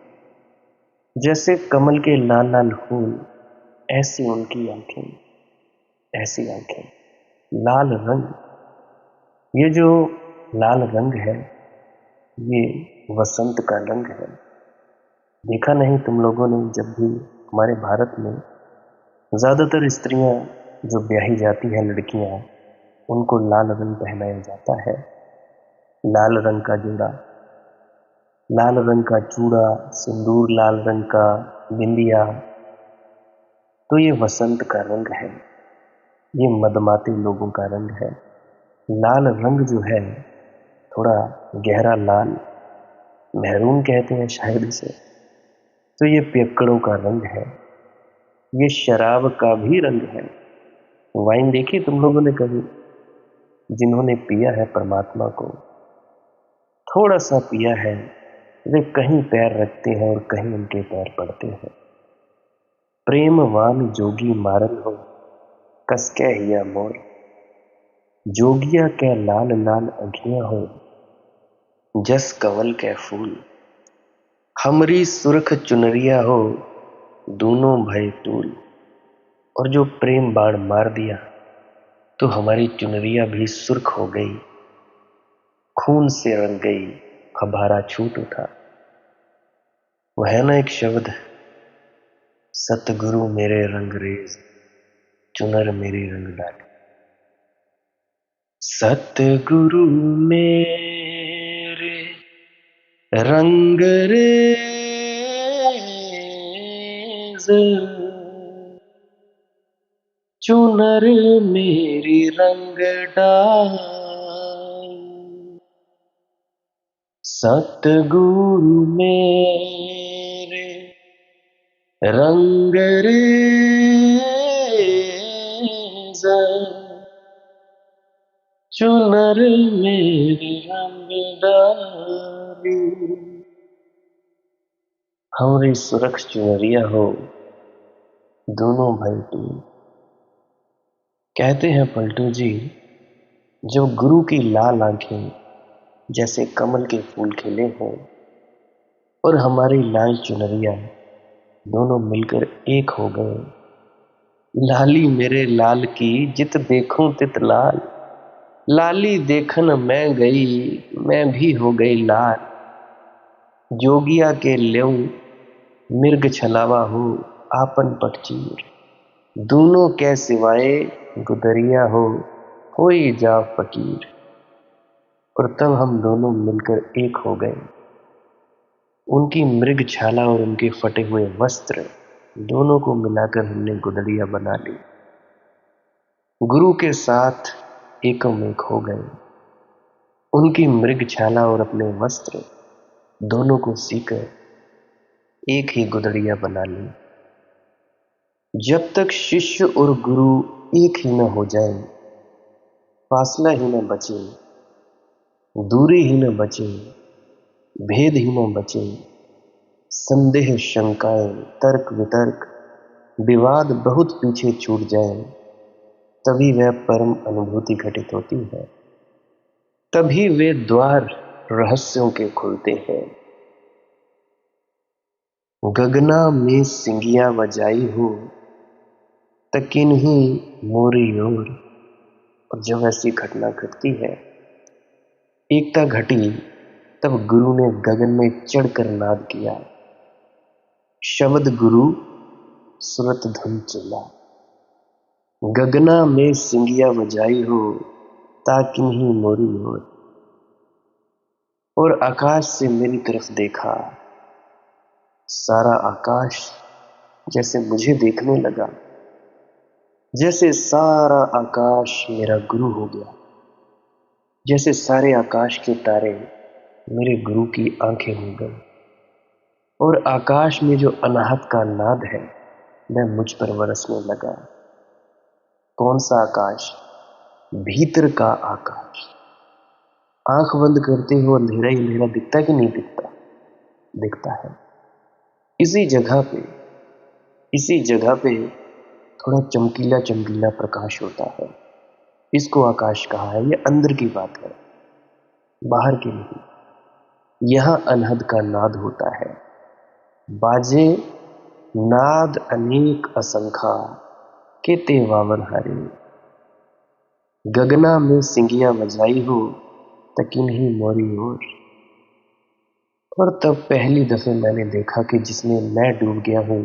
जैसे कमल के लाल लाल फूल, ऐसी उनकी आंखें, ऐसी आंखें, लाल रंग। ये जो लाल रंग है, ये वसंत का रंग है। देखा नहीं तुम लोगों ने, जब भी हमारे भारत में ज्यादातर स्त्रियां जो ब्याही जाती हैं, लड़कियां, उनको लाल रंग पहनाया जाता है। लाल रंग का जोड़ा, लाल रंग का चूड़ा, सिंदूर, लाल रंग का बिंदिया। तो ये वसंत का रंग है, ये मदमाते लोगों का रंग है। लाल रंग जो है, थोड़ा गहरा लाल, मैरून कहते हैं शायद इसे। तो ये पियक्कड़ों का रंग है, ये शराब का भी रंग है। वाइन देखी तुम लोगों ने कभी? जिन्होंने पिया है परमात्मा को, थोड़ा सा पिया है, वे कहीं पैर रखते हैं और कहीं उनके पैर पड़ते हैं। प्रेमवान जोगी मारन हो, कसके हिया मोर। जोगिया के लाल लाल अखियां हो, जस कंवल के फूल। हमरी सुरख चुनरिया हो, दोनों भय तूल। और जो प्रेम बाण मार दिया, तो हमारी चुनरिया भी सुर्ख हो गई, खून से रंग गई, फब्बारा छूट उठा। वह है ना एक शब्द, सतगुरु मेरे रंगरेज, चुनर मेरी रंग डाली। सतगुरु मेरे रंगरेज, चुनर मेरी रंग डाली। सतगुरु मेरे रंगरेज, चुनर मेरी रंग डाली। हमरी सुरख चुनरिया हो, दोनों भाई तू। कहते हैं पलटू जी, जब गुरु की लाल आंखें जैसे कमल के फूल खिले हों और हमारी लाल चुनरिया दोनों मिलकर एक हो गए। लाली मेरे लाल की जित देखूं तित लाल, लाली देखन मैं गई, मैं भी हो गई लाल। जोगिया के ल्यों मिर्ग छलावा हो, आपन पटचीर। दोनों के सिवाय गुदरिया हो ही जा फकीर। और तब हम दोनों मिलकर एक हो गए। उनकी मृग छाला और उनके फटे हुए वस्त्र दोनों को मिलाकर हमने गुदड़िया बना ली। गुरु के साथ एकम एक हो गए। उनकी मृग छाला और अपने वस्त्र दोनों को सीकर एक ही गुदड़िया बना ली। जब तक शिष्य और गुरु एक ही न हो जाए, फासला ही न बचे, दूरी ही न बचे, भेद ही न बचे, संदेह शंकाएं, तर्क वितर्क, विवाद बहुत पीछे छूट जाए, तभी वह परम अनुभूति घटित होती है। तभी वे द्वार रहस्यों के खुलते हैं। गगना में सिंगिया बजाई हो, तकिन ही मोरी ओर। और जब ऐसी घटना घटती है, एकता घटी, तब गुरु ने गगन में चढ़कर नाद किया। शब्द गुरु सुरत धुन चला। गगना में सिंगिया बजाई हो, ताकिन ही मोरी ओर। और आकाश से मेरी तरफ देखा, सारा आकाश जैसे मुझे देखने लगा, जैसे सारा आकाश मेरा गुरु हो गया, जैसे सारे आकाश के तारे मेरे गुरु की आंखें हो गई। और आकाश में जो अनाहत का नाद है, वह मुझ पर बरसने लगा। कौन सा आकाश? भीतर का आकाश। आंख बंद करते हो अंधेरा ही अंधेरा दिखता कि नहीं दिखता? दिखता है। इसी जगह पे थोड़ा चमकीला चमकीला प्रकाश होता है। इसको आकाश कहा है। ये अंदर की बात है। बाहर के नहीं। यहाँ अनहद का नाद होता है, बाजे नाद अनेक असंखा, केते वावर हारे। गगना में सिंगियां बजाई हो, तकिन ही मोरी ओर। और तब पहली दफे मैंने देखा कि जिसमें मैं डूब गया हूं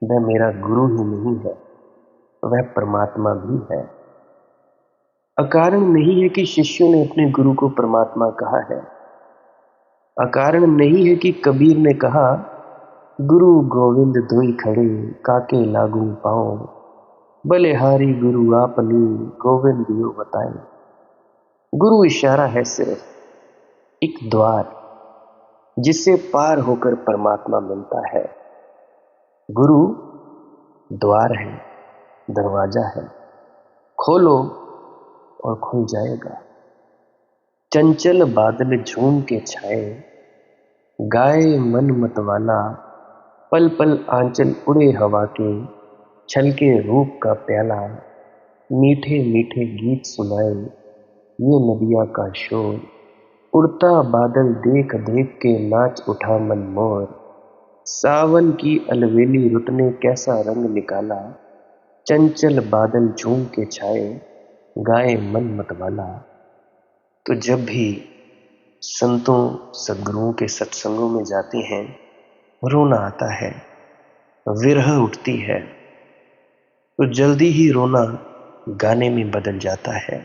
वह मेरा गुरु ही नहीं है, वह परमात्मा भी है। अकारण नहीं है कि शिष्यों ने अपने गुरु को परमात्मा कहा है। अकारण नहीं है कि कबीर ने कहा, गुरु गोविंद दुई खड़े, काके लागू पाओ। बलिहारी गुरु आपनी, गोविंद दियो बताए। गुरु इशारा है, सिर्फ एक द्वार जिससे पार होकर परमात्मा मिलता है। गुरु द्वार है, दरवाजा है, खोलो और खुल जाएगा। चंचल बादल झूम के छाए, गाए मन मतवाला। पल पल आंचल उड़े हवा के, छलके रूप का प्याला। मीठे मीठे गीत सुनाए ये नदिया का शोर। उड़ता बादल देख देख के नाच उठा मन मोर। सावन की अलवेली रुत ने कैसा रंग निकाला। चंचल बादल झूम के छाए, गाए मन मतवाला। तो जब भी संतों सद्गुरुओं के सत्संगों में जाते हैं, रोना आता है, विरह उठती है, तो जल्दी ही रोना गाने में बदल जाता है।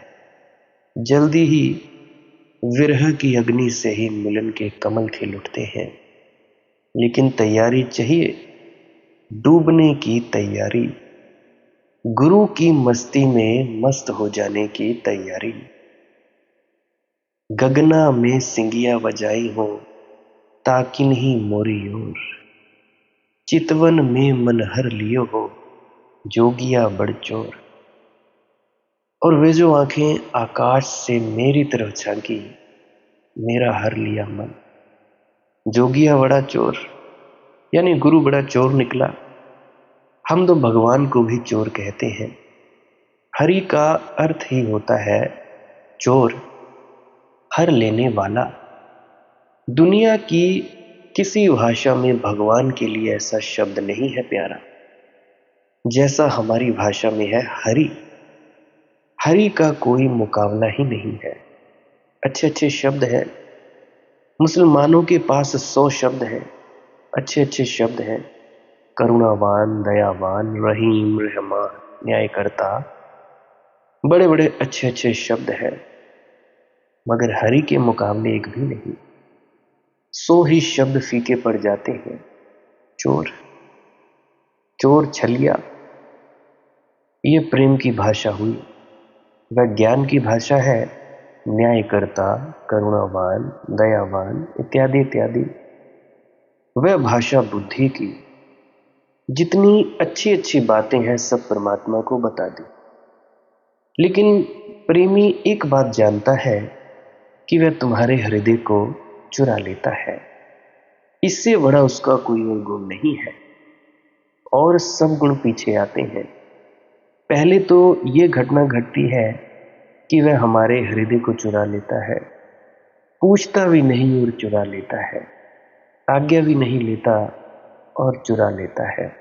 जल्दी ही विरह की अग्नि से ही मिलन के कमल खिल उठते हैं। लेकिन तैयारी चाहिए, डूबने की तैयारी, गुरु की मस्ती में मस्त हो जाने की तैयारी। गगना में सिंगिया बजाई हो, ताकिन ही मोरी ओर। चितवन में मन हर लियो हो, जोगिया बड़चोर। और वे जो आंखें आकाश से मेरी तरफ झांकी, मेरा हर लिया मन। जोगिया बड़ा चोर, यानी गुरु बड़ा चोर निकला। हम तो भगवान को भी चोर कहते हैं। हरि का अर्थ ही होता है चोर, हर लेने वाला। दुनिया की किसी भाषा में भगवान के लिए ऐसा शब्द नहीं है प्यारा जैसा हमारी भाषा में है हरि। हरि का कोई मुकाबला ही नहीं है। अच्छे अच्छे शब्द हैं, मुसलमानों के पास 100 शब्द हैं, अच्छे अच्छे शब्द हैं। करुणावान, दयावान, रहीम, रहमान, न्यायकर्ता, बड़े बड़े अच्छे अच्छे शब्द हैं, मगर हरि के मुकाबले एक भी नहीं। 100 ही शब्द फीके पड़ जाते हैं। चोर, चोर, छलिया, ये प्रेम की भाषा हुई। वह ज्ञान की भाषा है, न्यायकर्ता, करुणावान, दयावान, इत्यादि इत्यादि। वह भाषा बुद्धि की। जितनी अच्छी अच्छी बातें हैं सब परमात्मा को बता दी। लेकिन प्रेमी एक बात जानता है कि वह तुम्हारे हृदय को चुरा लेता है। इससे बड़ा उसका कोई और गुण नहीं है, और सब गुण पीछे आते हैं। पहले तो ये घटना घटती है कि वह हमारे हृदय को चुरा लेता है, पूछता भी नहीं और चुरा लेता है, आज्ञा भी नहीं लेता और चुरा लेता है।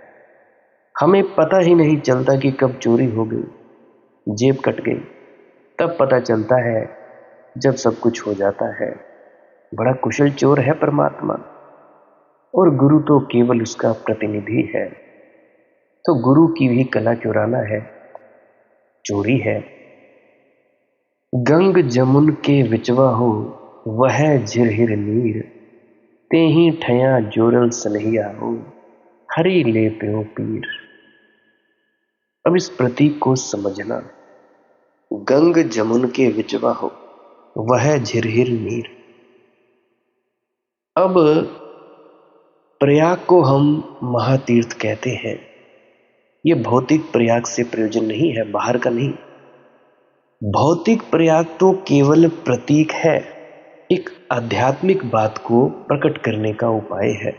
हमें पता ही नहीं चलता कि कब चोरी हो गई, जेब कट गई। तब पता चलता है जब सब कुछ हो जाता है। बड़ा कुशल चोर है परमात्मा, और गुरु तो केवल उसका प्रतिनिधि है। तो गुरु की भी कला चुराना है, चोरी है। गंग जमुन के विचवा हो, वह झिरहिर नीर। तेहि ठया जोरल सनहिया हो, हरि ले प्यो पीर। अब इस प्रतीक को समझना। गंग जमुन के विचवा हो, वह झिरहिर नीर। अब प्रयाग को हम महातीर्थ कहते हैं। ये भौतिक प्रयाग से प्रयोजन नहीं है, बाहर का नहीं। भौतिक प्रयाग तो केवल प्रतीक है, एक आध्यात्मिक बात को प्रकट करने का उपाय है।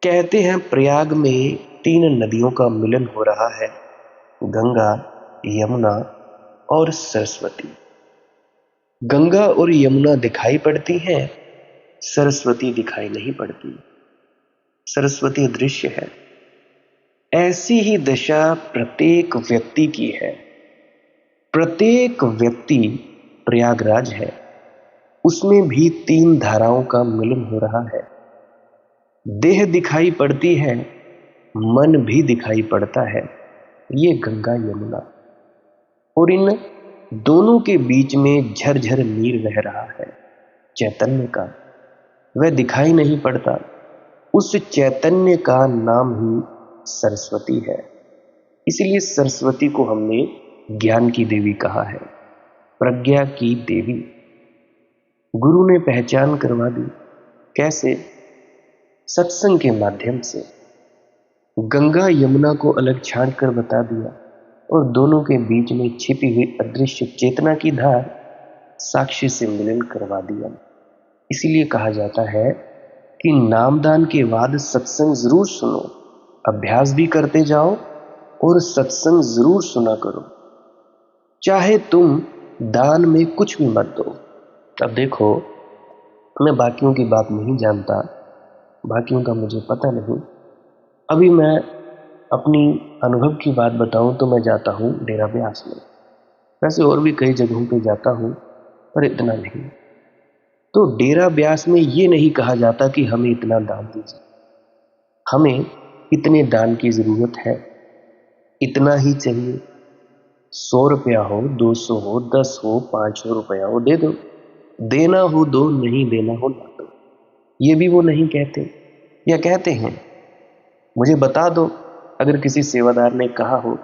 कहते हैं प्रयाग में 3 नदियों का मिलन हो रहा है, गंगा, यमुना और सरस्वती। गंगा और यमुना दिखाई पड़ती हैं, सरस्वती दिखाई नहीं पड़ती। सरस्वती दृश्य है। ऐसी ही दशा प्रत्येक व्यक्ति की है। प्रत्येक व्यक्ति प्रयागराज है, उसमें भी तीन धाराओं का मिलन हो रहा है। देह दिखाई पड़ती है, मन भी दिखाई पड़ता है। ये गंगा यमुना, और इन दोनों के बीच में झरझर नीर बह रहा है चैतन्य का। वह दिखाई नहीं पड़ता। उस चैतन्य का नाम ही सरस्वती है। इसलिए सरस्वती को हमने ज्ञान की देवी कहा है, प्रज्ञा की देवी। गुरु ने पहचान करवा दी। कैसे? सत्संग के माध्यम से। गंगा यमुना को अलग छांट कर बता दिया, और दोनों के बीच में छिपी हुई अदृश्य चेतना की धार साक्षी से मिलन करवा दिया। इसीलिए कहा जाता है कि नामदान के बाद सत्संग जरूर सुनो, अभ्यास भी करते जाओ और सत्संग जरूर सुना करो, चाहे तुम दान में कुछ भी मत दो। अब देखो, मैं बाकियों की बात नहीं जानता, बाकियों का मुझे पता नहीं। अभी मैं अपनी अनुभव की बात बताऊं तो मैं जाता हूं डेरा ब्यास में। वैसे और भी कई जगहों पे जाता हूं, पर इतना नहीं। तो डेरा ब्यास में ये नहीं कहा जाता कि हमें इतना दान दीजिए, हमें इतने दान की जरूरत है, इतना ही चाहिए। 100 रुपया हो, 200 हो, 10 हो, 500 रुपया हो, दे दो। देना हो दो, नहीं देना हो ना दो। ये भी वो नहीं कहते, या कहते हैं मुझे बता दो अगर किसी सेवादार ने कहा हो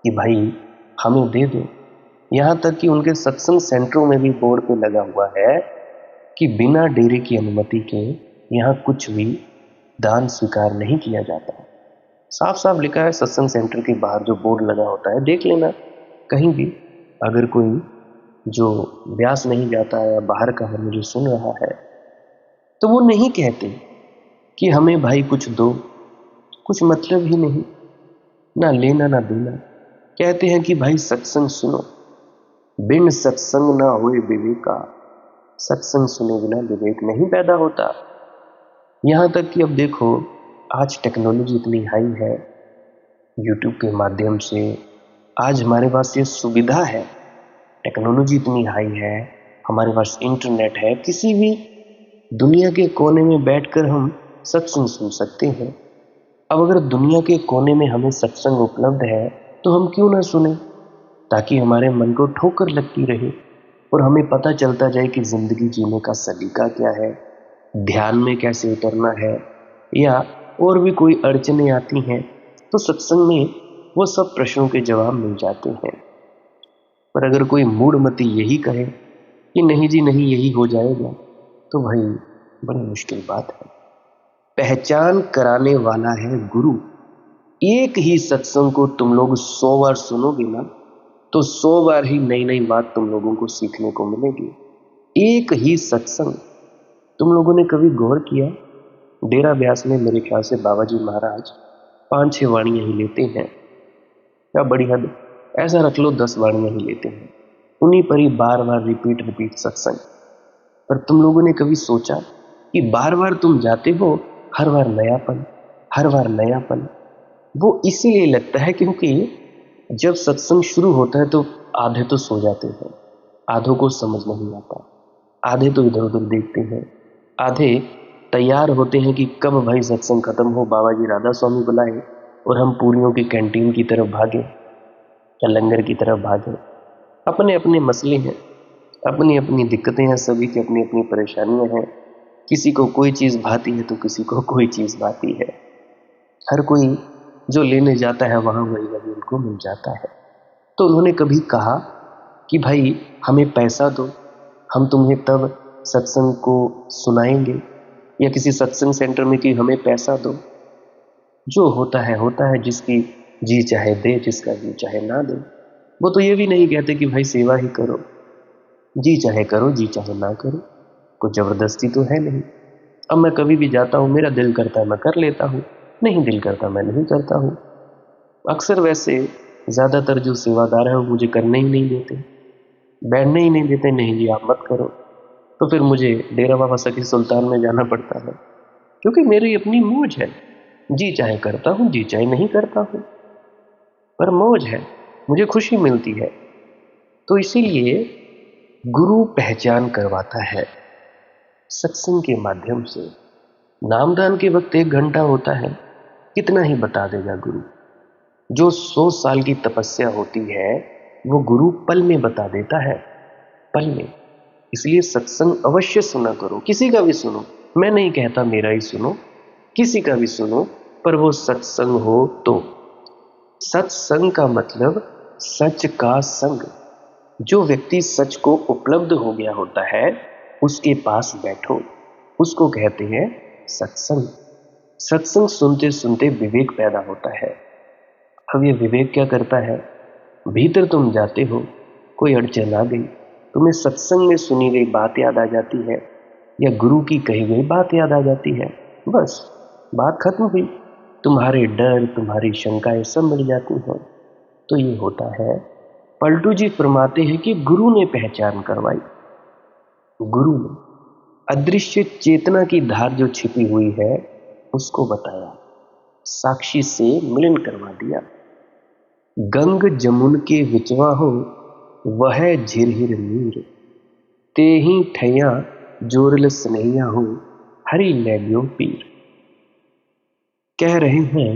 कि भाई हमें दे दो। यहां तक कि उनके सत्संग सेंटरों में भी बोर्ड पे लगा हुआ है कि बिना डेरे की अनुमति के यहां कुछ भी दान स्वीकार नहीं किया जाता। साफ साफ लिखा है सत्संग सेंटर के बाहर, जो बोर्ड लगा होता है, देख लेना कहीं भी। अगर कोई जो ब्यास नहीं जाता है या बाहर का है मुझे सुन रहा है, तो वो नहीं कहते कि हमें भाई कुछ दो, कुछ मतलब ही नहीं, ना लेना ना देना। कहते हैं कि भाई सत्संग सुनो, बिन सत्संग ना होए विवेका। सत्संग सुने बिना विवेक नहीं पैदा होता। यहां तक कि अब देखो, आज टेक्नोलॉजी इतनी हाई है, यूट्यूब के माध्यम से आज हमारे पास ये सुविधा है। टेक्नोलॉजी इतनी हाई है, हमारे पास इंटरनेट है, किसी भी दुनिया के कोने में बैठकर हम सत्संग सुन सकते हैं। अब अगर दुनिया के कोने में हमें सत्संग उपलब्ध है, तो हम क्यों ना सुने, ताकि हमारे मन को ठोकर लगती रहे और हमें पता चलता जाए कि जिंदगी जीने का सलीका क्या है, ध्यान में कैसे उतरना है, या और भी कोई अड़चने आती हैं तो सत्संग में वो सब प्रश्नों के जवाब मिल जाते हैं। पर अगर कोई मूढ़मती यही कहे कि नहीं जी नहीं, यही हो जाएगा, तो भाई बड़ी मुश्किल बात है। पहचान कराने वाला है गुरु। एक ही सत्संग को तुम लोग 100 बार सुनोगे ना, तो 100 बार ही नई नई बात तुम लोगों को सीखने को मिलेगी। एक ही सत्संग। तुम लोगों ने कभी गौर किया, डेरा ब्यास में मेरे ख्याल से बाबा जी महाराज 5-6 वाणियां ही लेते हैं, या बड़ी हद ऐसा रख लो 10 वाणियां ही लेते हैं। उन्हीं पर ही बार बार रिपीट सत्संग। पर तुम लोगों ने कभी सोचा कि बार बार तुम जाते हो, हर बार नयापन, हर बार नयापन। वो इसीलिए लगता है क्योंकि जब सत्संग शुरू होता है तो आधे तो सो जाते हैं, आधों को समझ नहीं आता, आधे तो इधर उधर देखते हैं, आधे तैयार होते हैं कि कब भाई सत्संग खत्म हो, बाबा जी राधा स्वामी बुलाए और हम पूरियों की कैंटीन की तरफ भागे या लंगर की तरफ भागे। अपने अपने मसले हैं, अपनी अपनी दिक्कतें हैं, सभी की अपनी अपनी परेशानियां हैं। किसी को कोई चीज़ भाती है तो किसी को कोई चीज़ भाती है। हर कोई जो लेने जाता है वहाँ वही वही उनको मिल जाता है। तो उन्होंने कभी कहा कि भाई हमें पैसा दो, हम तुम्हें तब सत्संग को सुनाएंगे, या किसी सत्संग सेंटर में कि हमें पैसा दो। जो होता है, जिसकी जी चाहे दे, जिसका जी चाहे ना दे। वो तो ये भी नहीं कहते कि भाई सेवा ही करो, जी चाहे करो, जी चाहे ना करो, कोई जबरदस्ती तो है नहीं। अब मैं कभी भी जाता हूँ, मेरा दिल करता है मैं कर लेता हूँ, नहीं दिल करता मैं नहीं करता हूँ। अक्सर वैसे ज़्यादातर जो सेवादार हैं वो मुझे करने ही नहीं देते। बैठने ही नहीं देते, नहीं जी आप मत करो, तो फिर मुझे डेरा बाबा सखी सुल्तान में जाना पड़ता है, क्योंकि मेरी अपनी मौज है। जी चाहे करता हूँ, जी चाहे नहीं करता हूँ, पर मौज है, मुझे खुशी मिलती है। तो इसीलिए गुरु पहचान करवाता है सत्संग के माध्यम से। नामदान के वक्त 1 घंटा होता है, कितना ही बता देगा गुरु। जो 100 साल की तपस्या होती है वो गुरु पल में बता देता है, पल में। इसलिए सत्संग अवश्य सुना करो, किसी का भी सुनो। मैं नहीं कहता मेरा ही सुनो, किसी का भी सुनो, पर वो सत्संग हो तो। सत्संग का मतलब सच का संग। जो व्यक्ति सच को उपलब्ध हो गया होता है उसके पास बैठो, उसको कहते हैं सत्संग। सत्संग सुनते सुनते विवेक पैदा होता है। अब ये विवेक क्या करता है? भीतर तुम जाते हो, कोई अड़चन आ गई, तुम्हें सत्संग में सुनी गई बात याद आ जाती है या गुरु की कही गई बात याद आ जाती है, बस बात खत्म हुई। तुम्हारे डर, तुम्हारी शंकाएं सब मिट जाती हैं। तो ये होता है, पलटू जी फरमाते हैं कि गुरु ने पहचान करवाई। गुरु ने अदृश्य चेतना की धार जो छिपी हुई है उसको बताया, साक्षी से मिलन करवा दिया। गंग जमुन के विचवा हो वह झिरहिर नीर, तेहि ठैया जोरल स्नेहिया हो हरि लैग्यो पीर। कह रहे हैं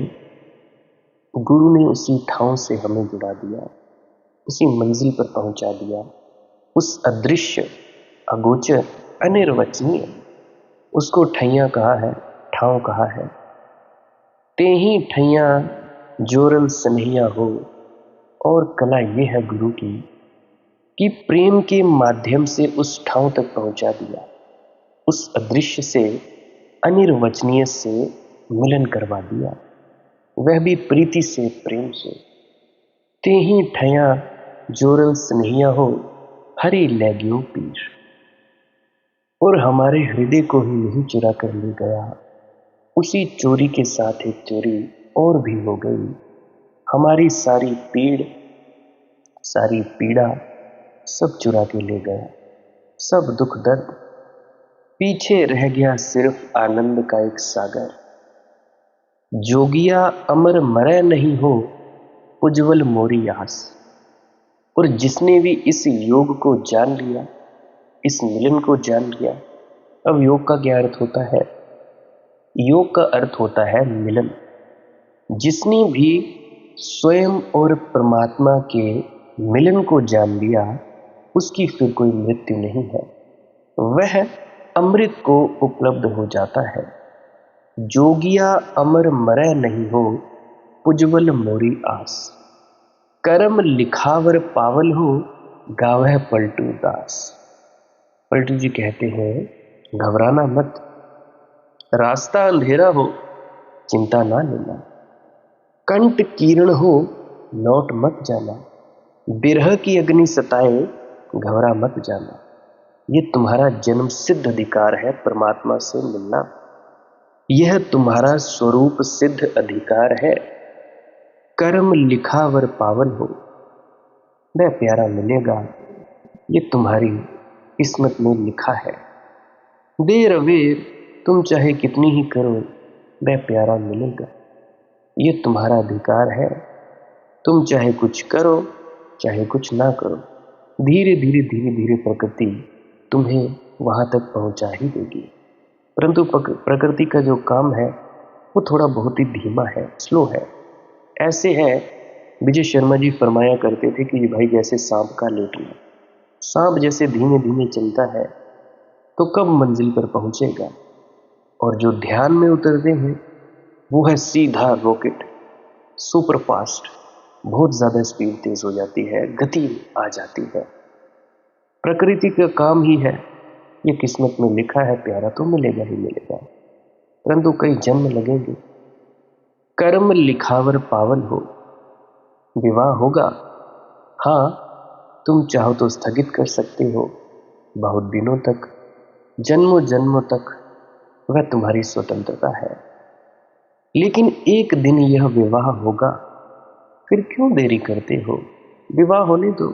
गुरु ने उसी ठाव से हमें जुड़ा दिया, उसी मंजिल पर पहुंचा दिया, उस अदृश्य, अगोचर, अनिर्वचनीय, उसको ठैया कहा है, ठाव कहा है। तेहि ठैया जोरल स्नेहिया हो। और कला ये है गुरु की कि प्रेम के माध्यम से उस ठाव तक पहुंचा दिया, उस अदृश्य से, अनिर्वचनीय से मिलन करवा दिया, वह भी प्रीति से, प्रेम से। तेहि ठया जोरल स्नेहिया हो हरि लैग्यो पीर। और हमारे हृदय को ही नहीं चुरा कर ले गया, उसी चोरी के साथ एक चोरी और भी हो गई। हमारी सारी पीड़, सारी पीड़ा सब चुरा के ले गया, सब दुख दर्द। पीछे रह गया सिर्फ आनंद का एक सागर। जोगिया अमर मरै नहीं हो उज्जवल मोरी आस। और जिसने भी इस योग को जान लिया, इस मिलन को जान लिया। अब योग का क्या अर्थ होता है? योग का अर्थ होता है मिलन। जिसने भी स्वयं और परमात्मा के मिलन को जान लिया उसकी फिर कोई मृत्यु नहीं है, वह अमृत को उपलब्ध हो जाता है। जोगिया अमर मरै नहीं हो उज्जवल मोरी आस। करम लिखावर पावल हो गावह पलटू दास। पलटू जी कहते हैं घबराना मत, रास्ता अंधेरा हो चिंता ना लेना, कंठ किरण हो लौट मत जाना, बिरह की अग्नि सताए घबरा मत जाना। ये तुम्हारा जन्म सिद्ध अधिकार है परमात्मा से मिलना, यह तुम्हारा स्वरूप सिद्ध अधिकार है। कर्म लिखावर पावन हो, वह प्यारा मिलेगा, ये तुम्हारी किस्मत में लिखा है। देर अवेर तुम चाहे कितनी ही करो वह प्यारा मिलेगा, ये तुम्हारा अधिकार है। तुम चाहे कुछ करो चाहे कुछ ना करो, धीरे धीरे धीरे धीरे प्रकृति तुम्हें वहां तक पहुंचा ही देगी। परंतु प्रकृति का जो काम है वो थोड़ा बहुत ही धीमा है, स्लो है। ऐसे है, विजय शर्मा जी फरमाया करते थे कि भाई जैसे सांप का लेटना, सांप जैसे धीमे धीमे चलता है तो कब मंजिल पर पहुंचेगा। और जो ध्यान में उतरते हैं वो है सीधा रॉकेट, सुपर फास्ट, बहुत ज्यादा स्पीड तेज हो जाती है, गति आ जाती है। प्रकृति का काम ही है, ये किस्मत में लिखा है प्यारा तो मिलेगा ही मिलेगा, परंतु कई जन्म लगेंगे। कर्म लिखावर पावन हो, विवाह होगा, हाँ तुम चाहो तो स्थगित कर सकते हो, बहुत दिनों तक, जन्मों जन्मों तक, वह तुम्हारी स्वतंत्रता है। लेकिन एक दिन यह विवाह होगा, फिर क्यों देरी करते हो? विवाह होने दो,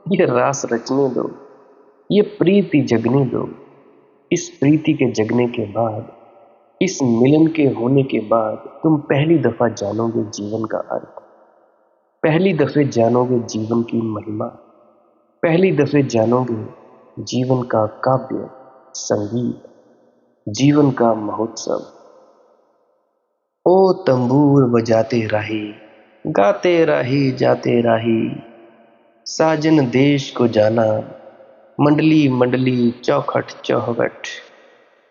ये रास रचने दो, ये प्रीति जगने दो। इस प्रीति के जगने के बाद, इस मिलन के होने के बाद तुम पहली दफा जानोगे जीवन का अर्थ, पहली दफे जानोगे जीवन की महिमा, पहली दफे जानोगे जीवन का काव्य संगीत, जीवन का महोत्सव। ओ तंबूर बजाते राही, गाते राही जाते राही, साजन देश को जाना, मंडली मंडली चौखट चौखट,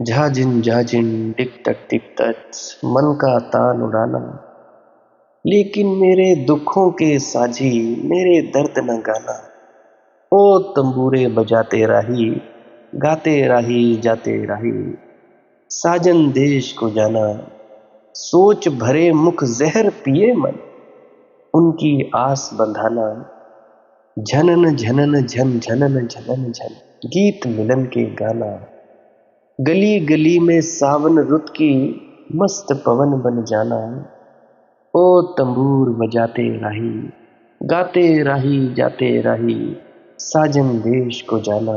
झाजिन झाजिन टिक तक मन का तान उड़ाना। लेकिन मेरे दुखों के साझी, मेरे दर्द न गाना। ओ तंबूरे बजाते राही, गाते राही जाते राही, साजन देश को जाना, सोच भरे मुख जहर पिए मन, उनकी आस बंधाना। झनन झनन झन झनन झनन झन, गीत मिलन के गाना। गली गली में सावन रुत की मस्त पवन बन जाना। ओ तंबूर बजाते राही, गाते राही जाते राही, साजन देश को जाना।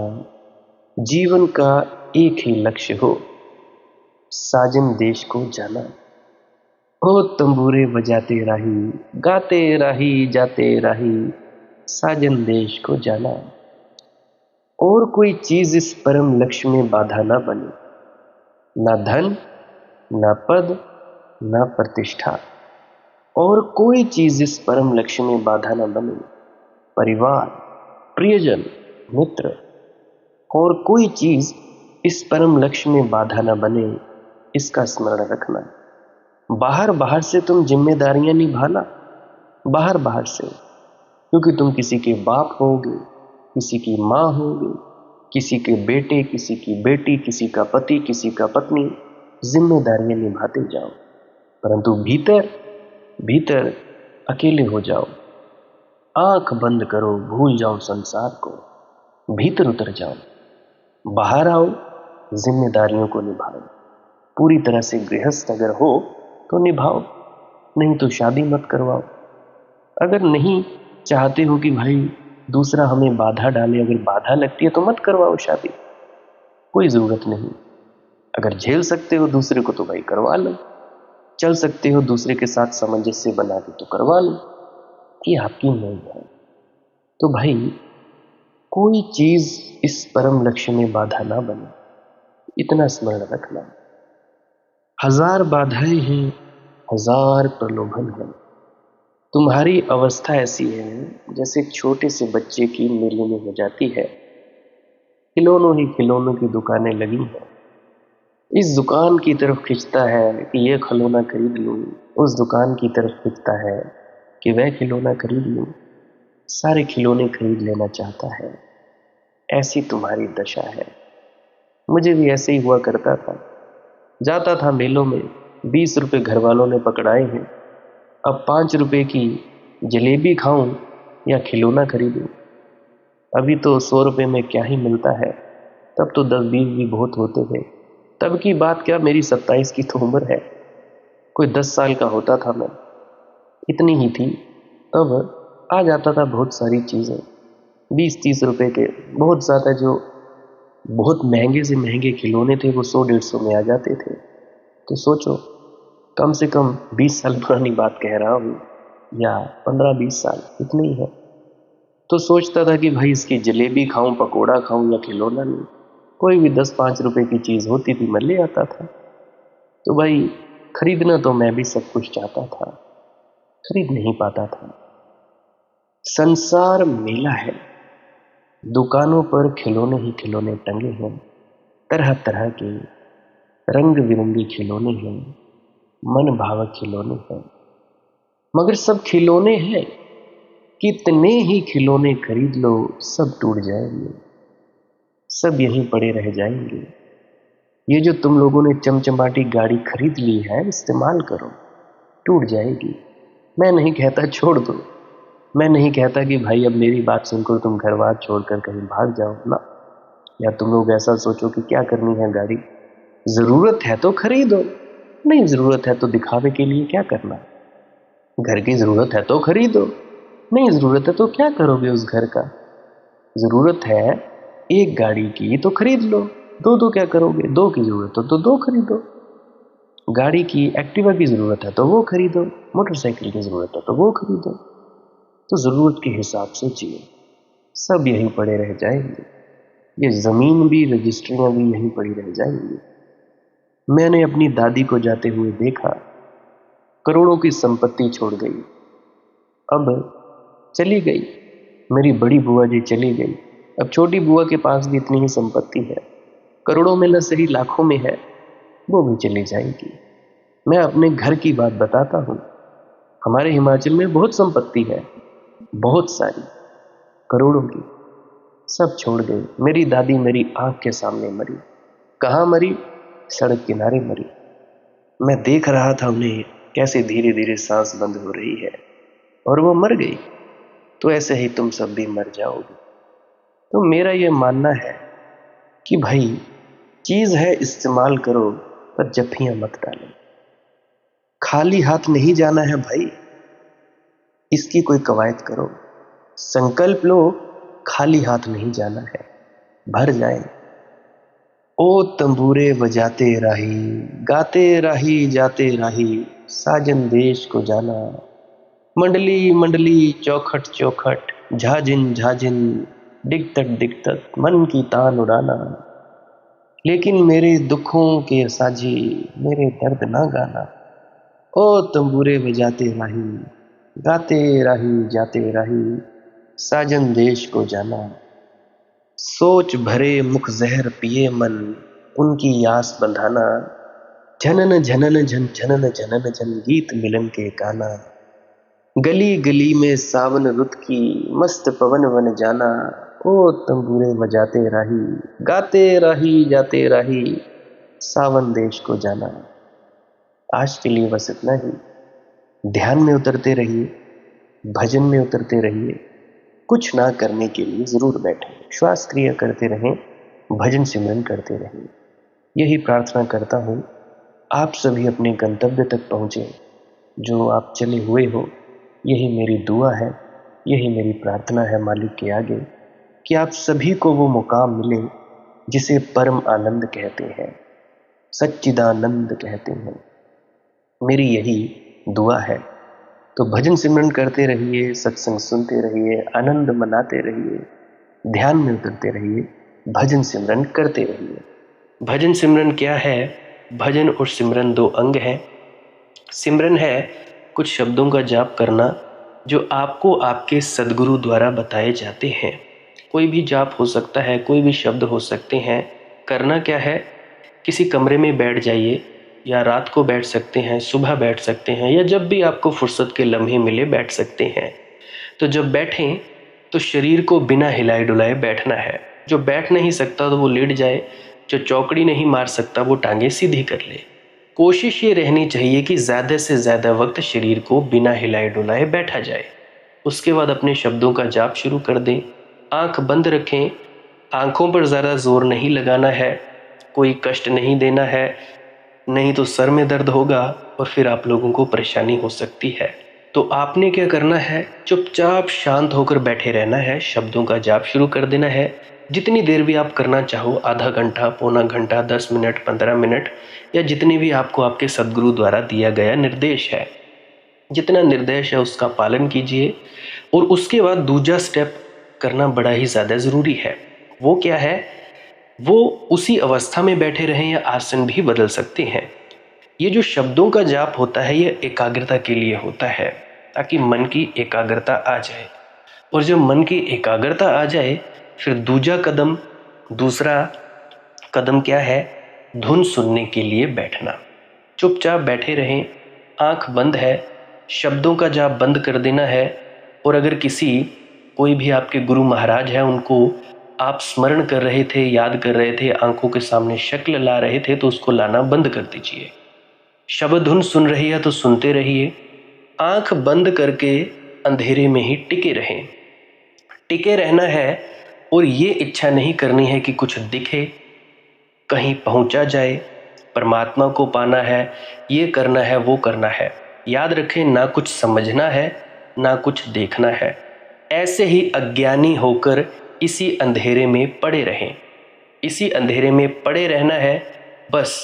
जीवन का एक ही लक्ष्य हो, साजन देश को जाना। ओ तंबूरे बजाते राही, गाते राही जाते राही, साजन देश को जाना। और कोई चीज इस परम लक्ष्य में बाधा ना बने, ना धन, ना पद, ना प्रतिष्ठा। और कोई चीज इस परम लक्ष्य में बाधा ना बने, परिवार, प्रियजन, मित्र। और कोई चीज इस परम लक्ष्य में बाधा ना बने, इसका स्मरण रखना। बाहर बाहर से तुम जिम्मेदारियां निभाना, बाहर बाहर से, क्योंकि तुम किसी के बाप होगे, किसी की माँ होगे, किसी के बेटे, किसी की बेटी, किसी का पति, किसी का पत्नी। जिम्मेदारियां निभाते जाओ, परंतु भीतर भीतर अकेले हो जाओ। आंख बंद करो, भूल जाओ संसार को, भीतर उतर जाओ। बाहर आओ, जिम्मेदारियों को निभाओ। पूरी तरह से गृहस्थ अगर हो तो निभाओ, नहीं तो शादी मत करवाओ। अगर नहीं चाहते हो कि भाई दूसरा हमें बाधा डाले, अगर बाधा लगती है तो मत करवाओ शादी, कोई जरूरत नहीं। अगर झेल सकते हो दूसरे को तो भाई करवा लो, चल सकते हो दूसरे के साथ सामंजस्य बना के तो करवा लो, ये आपकी नहीं है। तो भाई कोई चीज इस परम लक्ष्य में बाधा ना बने, इतना स्मरण रखना। हजार बाधाएं हैं, हजार प्रलोभन है। तुम्हारी अवस्था ऐसी है जैसे एक छोटे से बच्चे की मेले में हो जाती है। खिलौनों ही खिलौनों की दुकानें लगी हैं, इस दुकान की तरफ खिंचता है कि यह खिलौना खरीद लूं, उस दुकान की तरफ खिंचता है कि वह खिलौना खरीद लूं, सारे खिलौने खरीद लेना चाहता है। ऐसी तुम्हारी दशा है। मुझे भी ऐसे ही हुआ करता था। जाता था मेलों में, 20 रुपए घर वालों ने पकड़ाए हैं, अब 5 रुपए की जलेबी खाऊं या खिलौना खरीदूं। अभी तो 100 रुपए में क्या ही मिलता है, तब तो 10-20 भी बहुत होते थे। तब की बात क्या, मेरी 27 की तो उम्र है, कोई 10 साल का होता था मैं, इतनी ही थी। तब आ जाता था बहुत सारी चीज़ें, 20-30 रुपए के बहुत ज़्यादा, जो बहुत महंगे से महंगे खिलौने थे वो 100-150 में आ जाते थे। तो सोचो, कम से कम 20 साल पुरानी बात कह रहा हूँ, या 15-20 साल, इतने ही है। तो सोचता था कि भाई इसकी जलेबी खाऊं, पकोड़ा खाऊं या खिलौना नहीं, कोई भी 10-5 रुपए की चीज़ होती थी मैं ले आता था। तो भाई खरीदना तो मैं भी सब कुछ चाहता था, खरीद नहीं पाता था। संसार मेला है, दुकानों पर खिलौने ही खिलौने टंगे हैं, तरह तरह के रंग बिरंगे खिलौने हैं, मन भावक खिलौने हैं। मगर सब खिलौने हैं, कितने ही खिलौने खरीद लो सब टूट जाएंगे, सब यहीं पड़े रह जाएंगे। ये जो तुम लोगों ने चमचमाटी गाड़ी खरीद ली है, इस्तेमाल करो, टूट जाएगी। मैं नहीं कहता छोड़ दो, मैं नहीं कहता कि भाई अब मेरी बात सुनकर तुम घर बार छोड़कर कहीं भाग जाओ ना, या तुम लोग ऐसा सोचो कि क्या करनी है गाड़ी, जरूरत है तो खरीदो, नहीं जरूरत है तो दिखावे के लिए क्या करना। घर की जरूरत है तो खरीदो, नहीं जरूरत है तो क्या करोगे उस घर का। ज़रूरत है एक गाड़ी की तो खरीद लो, दो तो क्या करोगे? दो की ज़रूरत हो तो दो खरीदो। गाड़ी की, एक्टिवा की ज़रूरत है तो वो खरीदो, मोटरसाइकिल की ज़रूरत है तो वो खरीदो। तो ज़रूरत के हिसाब से जियो, सब यहीं पड़े रह जाएंगे। ये ज़मीन भी, रजिस्ट्रियाँ भी यहीं पड़ी रह जाएंगी। मैंने अपनी दादी को जाते हुए देखा, करोड़ों की संपत्ति छोड़ गई, अब चली गई। मेरी बड़ी बुआ जी चली गई, अब छोटी बुआ के पास भी इतनी ही संपत्ति है, करोड़ों में न सही लाखों में है, वो भी चली जाएगी। मैं अपने घर की बात बताता हूँ। हमारे हिमाचल में बहुत संपत्ति है, बहुत सारी, करोड़ों की। सब छोड़ गई। मेरी दादी मेरी आंख के सामने मरी। कहाँ मरी? सड़क किनारे मरी। मैं देख रहा था उन्हें कैसे धीरे धीरे सांस बंद हो रही है, और वो मर गई। तो ऐसे ही तुम सब भी मर जाओगे। तो मेरा ये मानना है कि भाई, चीज है इस्तेमाल करो, पर जफ्फियां मत डालो। खाली हाथ नहीं जाना है भाई, इसकी कोई कवायद करो, संकल्प लो। खाली हाथ नहीं जाना है, भर जाए। ओ तंबूरे बजाते राही, गाते राही जाते राही, साजन देश को जाना। मंडली मंडली चौखट चौखट, झाजिन झाजिन, दिक्तक दिक्तक, मन की तान उड़ाना। लेकिन मेरे दुखों के साझी, मेरे दर्द ना गाना। ओ तंबूरे बजाते राही, गाते राही जाते राही, साजन देश को जाना। सोच भरे मुख जहर पिए मन, उनकी आस बंधाना। झनन झनन झन झनन झनन झन, गीत मिलन के गाना। गली गली में सावन रुत की, मस्त पवन बन जाना। ओ तंबूरे बजाते राही, गाते राही जाते राही, सावन देश को जाना। आज के लिए बस इतना ही। ध्यान में उतरते रहिए, भजन में उतरते रहिए। कुछ ना करने के लिए जरूर बैठें, श्वास क्रिया करते रहें, भजन सिमरन करते रहें। यही प्रार्थना करता हूँ आप सभी अपने गंतव्य तक पहुँचे जो आप चले हुए हो। यही मेरी दुआ है, यही मेरी प्रार्थना है मालिक के आगे, कि आप सभी को वो मुकाम मिले जिसे परम आनंद कहते हैं, सच्चिदानंद कहते हैं। मेरी यही दुआ है। तो भजन सिमरन करते रहिए, सत्संग सुनते रहिए, आनंद मनाते रहिए, ध्यान में उतरते रहिए, भजन सिमरन करते रहिए। भजन सिमरन क्या है? भजन और सिमरन दो अंग हैं। सिमरन है कुछ शब्दों का जाप करना जो आपको आपके सद्गुरु द्वारा बताए जाते हैं। कोई भी जाप हो सकता है, कोई भी शब्द हो सकते हैं। करना क्या है? किसी कमरे में बैठ जाइए, या रात को बैठ सकते हैं, सुबह बैठ सकते हैं, या जब भी आपको फुर्सत के लम्हे मिले बैठ सकते हैं। तो जब बैठें तो शरीर को बिना हिलाए डुलाए बैठना है। जो बैठ नहीं सकता तो वो लेट जाए, जो चौकड़ी नहीं मार सकता वो टांगे सीधी कर ले। कोशिश ये रहनी चाहिए कि ज़्यादा से ज़्यादा वक्त शरीर को बिना हिलाए डुलाए बैठा जाए। उसके बाद अपने शब्दों का जाप शुरू कर दें। आंख बंद रखें, आंखों पर ज़्यादा जोर नहीं लगाना है, कोई कष्ट नहीं देना है, नहीं तो सर में दर्द होगा और फिर आप लोगों को परेशानी हो सकती है। तो आपने क्या करना है? चुपचाप शांत होकर बैठे रहना है, शब्दों का जाप शुरू कर देना है। जितनी देर भी आप करना चाहो, आधा घंटा, पौना घंटा, 10 मिनट, 15 मिनट, या जितनी भी आपको आपके सद्गुरु द्वारा दिया गया निर्देश है, जितना निर्देश है उसका पालन कीजिए। और उसके बाद दूसरा स्टेप करना बड़ा ही ज़्यादा ज़रूरी है। वो क्या है? वो उसी अवस्था में बैठे रहें या आसन भी बदल सकते हैं। ये जो शब्दों का जाप होता है ये एकाग्रता के लिए होता है, ताकि मन की एकाग्रता आ जाए। और जब मन की एकाग्रता आ जाए फिर दूसरा कदम क्या है? धुन सुनने के लिए बैठना। चुपचाप बैठे रहें, आंख बंद है, शब्दों का जाप बंद कर देना है। और अगर कोई भी आपके गुरु महाराज हैं उनको आप स्मरण कर रहे थे, याद कर रहे थे, आंखों के सामने शक्ल ला रहे थे, तो उसको लाना बंद कर दीजिए। शब्द धुन सुन रही है तो सुनते रहिए, आंख बंद करके अंधेरे में ही टिके रहें। टिके रहना है और ये इच्छा नहीं करनी है कि कुछ दिखे, कहीं पहुंचा जाए, परमात्मा को पाना है, ये करना है, वो करना है। याद रखें, ना कुछ समझना है, ना कुछ देखना है। ऐसे ही अज्ञानी होकर इसी अंधेरे में पड़े रहें। इसी अंधेरे में पड़े रहना है बस।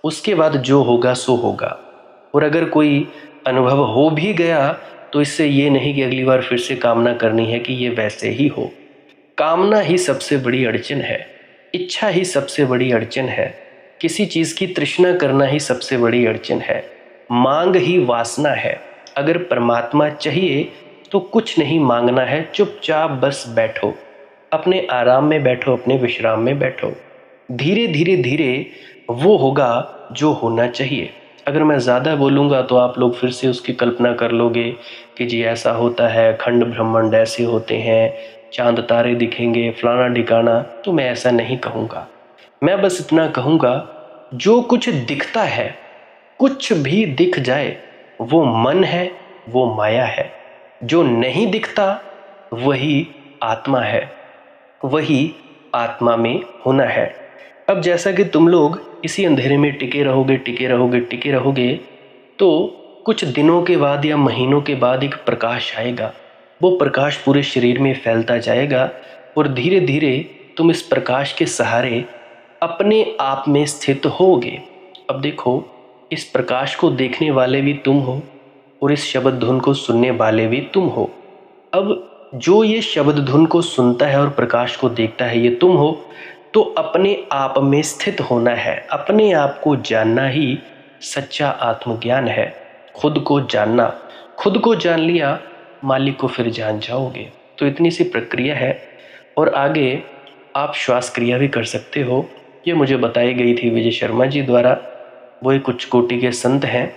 उसके बाद जो होगा सो होगा। और अगर कोई अनुभव हो भी गया तो इससे ये नहीं कि अगली बार फिर से कामना करनी है कि ये वैसे ही हो। कामना ही सबसे बड़ी अड़चन है, इच्छा ही सबसे बड़ी अड़चन है, किसी चीज़ की तृष्णा करना ही सबसे बड़ी अड़चन है, मांग ही वासना है। अगर परमात्मा चाहिए तो कुछ नहीं मांगना है, चुपचाप बस बैठो, अपने आराम में बैठो, अपने विश्राम में बैठो। धीरे धीरे धीरे वो होगा जो होना चाहिए। अगर मैं ज़्यादा बोलूँगा तो आप लोग फिर से उसकी कल्पना कर लोगे कि जी ऐसा होता है, खंड ब्रह्मांड ऐसे होते हैं, चांद तारे दिखेंगे, फलाना ढिकाना। तो मैं ऐसा नहीं कहूँगा। मैं बस इतना कहूँगा, जो कुछ दिखता है, कुछ भी दिख जाए, वो मन है, वो माया है। जो नहीं दिखता वही आत्मा है, वही आत्मा में होना है। अब जैसा कि तुम लोग इसी अंधेरे में टिके रहोगे, टिके रहोगे, टिके रहोगे, तो कुछ दिनों के बाद या महीनों के बाद एक प्रकाश आएगा। वो प्रकाश पूरे शरीर में फैलता जाएगा और धीरे धीरे तुम इस प्रकाश के सहारे अपने आप में स्थित होगे। अब देखो, इस प्रकाश को देखने वाले भी तुम हो और इस शब्द धुन को सुनने वाले भी तुम हो। अब जो ये शब्द धुन को सुनता है और प्रकाश को देखता है, ये तुम हो। तो अपने आप में स्थित होना है, अपने आप को जानना ही सच्चा आत्मज्ञान है। खुद को जानना, खुद को जान लिया मालिक को फिर जान जाओगे। तो इतनी सी प्रक्रिया है। और आगे आप श्वास क्रिया भी कर सकते हो। ये मुझे बताई गई थी विजय शर्मा जी द्वारा। वो एक उच्च कोटि के संत हैं,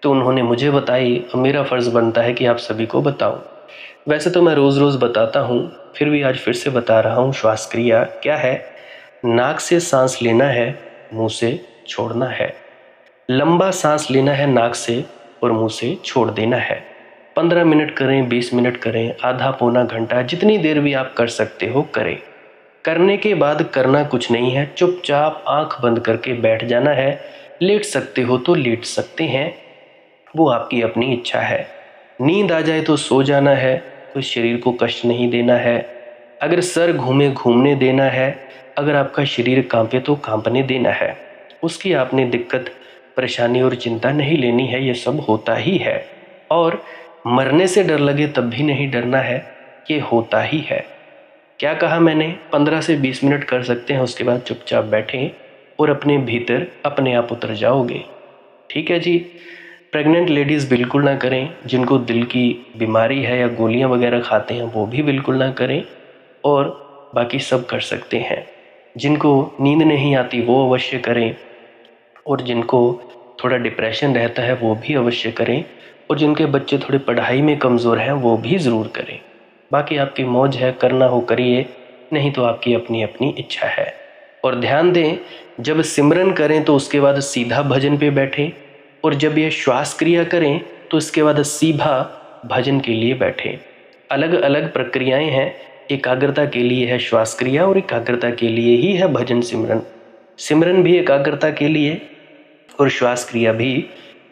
तो उन्होंने मुझे बताई और मेरा फ़र्ज़ बनता है कि आप सभी को बताऊं। वैसे तो मैं रोज़ रोज़ बताता हूँ, फिर भी आज फिर से बता रहा हूँ। श्वास क्रिया क्या है? नाक से सांस लेना है, मुंह से छोड़ना है। लंबा सांस लेना है नाक से और मुंह से छोड़ देना है। 15 मिनट करें, 20 मिनट करें, आधा पौना घंटा, जितनी देर भी आप कर सकते हो करें। करने के बाद करना कुछ नहीं है, चुपचाप आंख बंद करके बैठ जाना है। लेट सकते हो तो लेट सकते हैं, वो आपकी अपनी इच्छा है। नींद आ जाए तो सो जाना है, कोई शरीर को कष्ट नहीं देना है। अगर सर घूमे घूमने देना है, अगर आपका शरीर कांपे तो कांपने देना है। उसकी आपने दिक्कत, परेशानी और चिंता नहीं लेनी है, ये सब होता ही है। और मरने से डर लगे तब भी नहीं डरना है, ये होता ही है। क्या कहा मैंने? 15 से 20 मिनट कर सकते हैं, उसके बाद चुपचाप बैठें और अपने भीतर अपने आप उतर जाओगे। ठीक है जी। प्रेग्नेंट लेडीज़ बिल्कुल ना करें, जिनको दिल की बीमारी है या गोलियां वगैरह खाते हैं वो भी बिल्कुल ना करें, और बाकी सब कर सकते हैं। जिनको नींद नहीं आती वो अवश्य करें, और जिनको थोड़ा डिप्रेशन रहता है वो भी अवश्य करें, और जिनके बच्चे थोड़े पढ़ाई में कमज़ोर हैं वो भी ज़रूर करें। बाकी आपकी मौज है, करना हो करिए, नहीं तो आपकी अपनी अपनी इच्छा है। और ध्यान दें, जब सिमरन करें तो उसके बाद सीधा भजन पे बैठें, और जब ये श्वास क्रिया करें तो इसके बाद सीधा भजन के लिए बैठें। अलग अलग प्रक्रियाएं हैं, एकाग्रता के लिए है श्वास क्रिया और एकाग्रता के लिए ही है भजन सिमरन। सिमरन भी एकाग्रता के लिए और श्वास क्रिया भी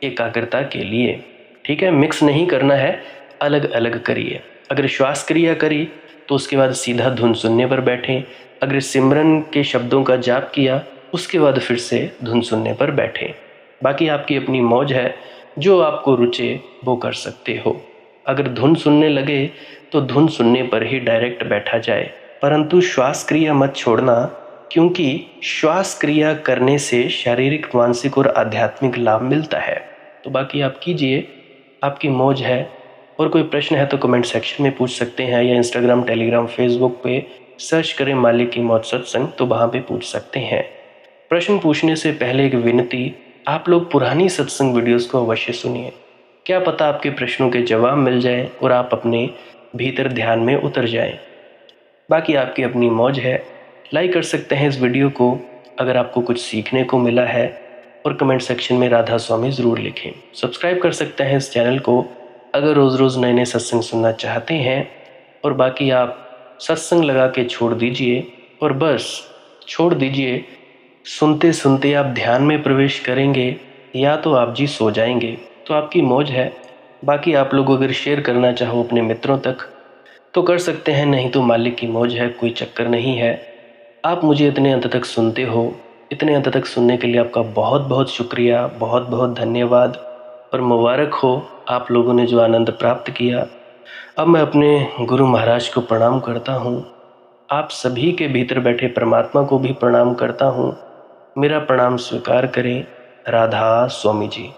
एकाग्रता के लिए। ठीक है, मिक्स नहीं करना है, अलग अलग करिए। अगर श्वास क्रिया करी तो उसके बाद सीधा धुन सुनने पर बैठें। अगर सिमरन के शब्दों का जाप किया उसके बाद फिर से धुन सुनने पर बैठें। बाकी आपकी अपनी मौज है, जो आपको रुचे वो कर सकते हो। अगर धुन सुनने लगे तो धुन सुनने पर ही डायरेक्ट बैठा जाए, परंतु श्वास क्रिया मत छोड़ना, क्योंकि श्वास क्रिया करने से शारीरिक, मानसिक और आध्यात्मिक लाभ मिलता है। तो बाकी आप कीजिए, आपकी मौज है। और कोई प्रश्न है तो कमेंट सेक्शन में पूछ सकते हैं, या इंस्टाग्राम, टेलीग्राम, फेसबुक पे सर्च करें मालिक की मौज सत्संग, तो वहाँ पे पूछ सकते हैं। प्रश्न पूछने से पहले एक विनती, आप लोग पुरानी सत्संग वीडियोस को अवश्य सुनिए। क्या पता आपके प्रश्नों के जवाब मिल जाएं और आप अपने भीतर ध्यान में उतर जाएं। बाकी आपकी अपनी मौज है। लाइक कर सकते हैं इस वीडियो को अगर आपको कुछ सीखने को मिला है, और कमेंट सेक्शन में राधा स्वामी ज़रूर लिखें। सब्सक्राइब कर सकते हैं इस चैनल को अगर रोज़ रोज़ नए नए सत्संग सुनना चाहते हैं। और बाकी आप सत्संग लगा के छोड़ दीजिए, और बस छोड़ दीजिए। सुनते सुनते आप ध्यान में प्रवेश करेंगे या तो आप जी सो जाएंगे, तो आपकी मौज है। बाकी आप लोग अगर शेयर करना चाहो अपने मित्रों तक तो कर सकते हैं, नहीं तो मालिक की मौज है, कोई चक्कर नहीं है। आप मुझे इतने अंत तक सुनते हो, इतने अंत तक सुनने के लिए आपका बहुत बहुत शुक्रिया, बहुत बहुत धन्यवाद। और मुबारक हो आप लोगों ने जो आनंद प्राप्त किया। अब मैं अपने गुरु महाराज को प्रणाम करता हूँ। आप सभी के भीतर बैठे परमात्मा को भी प्रणाम करता हूँ। मेरा प्रणाम स्वीकार करें। राधा स्वामी जी।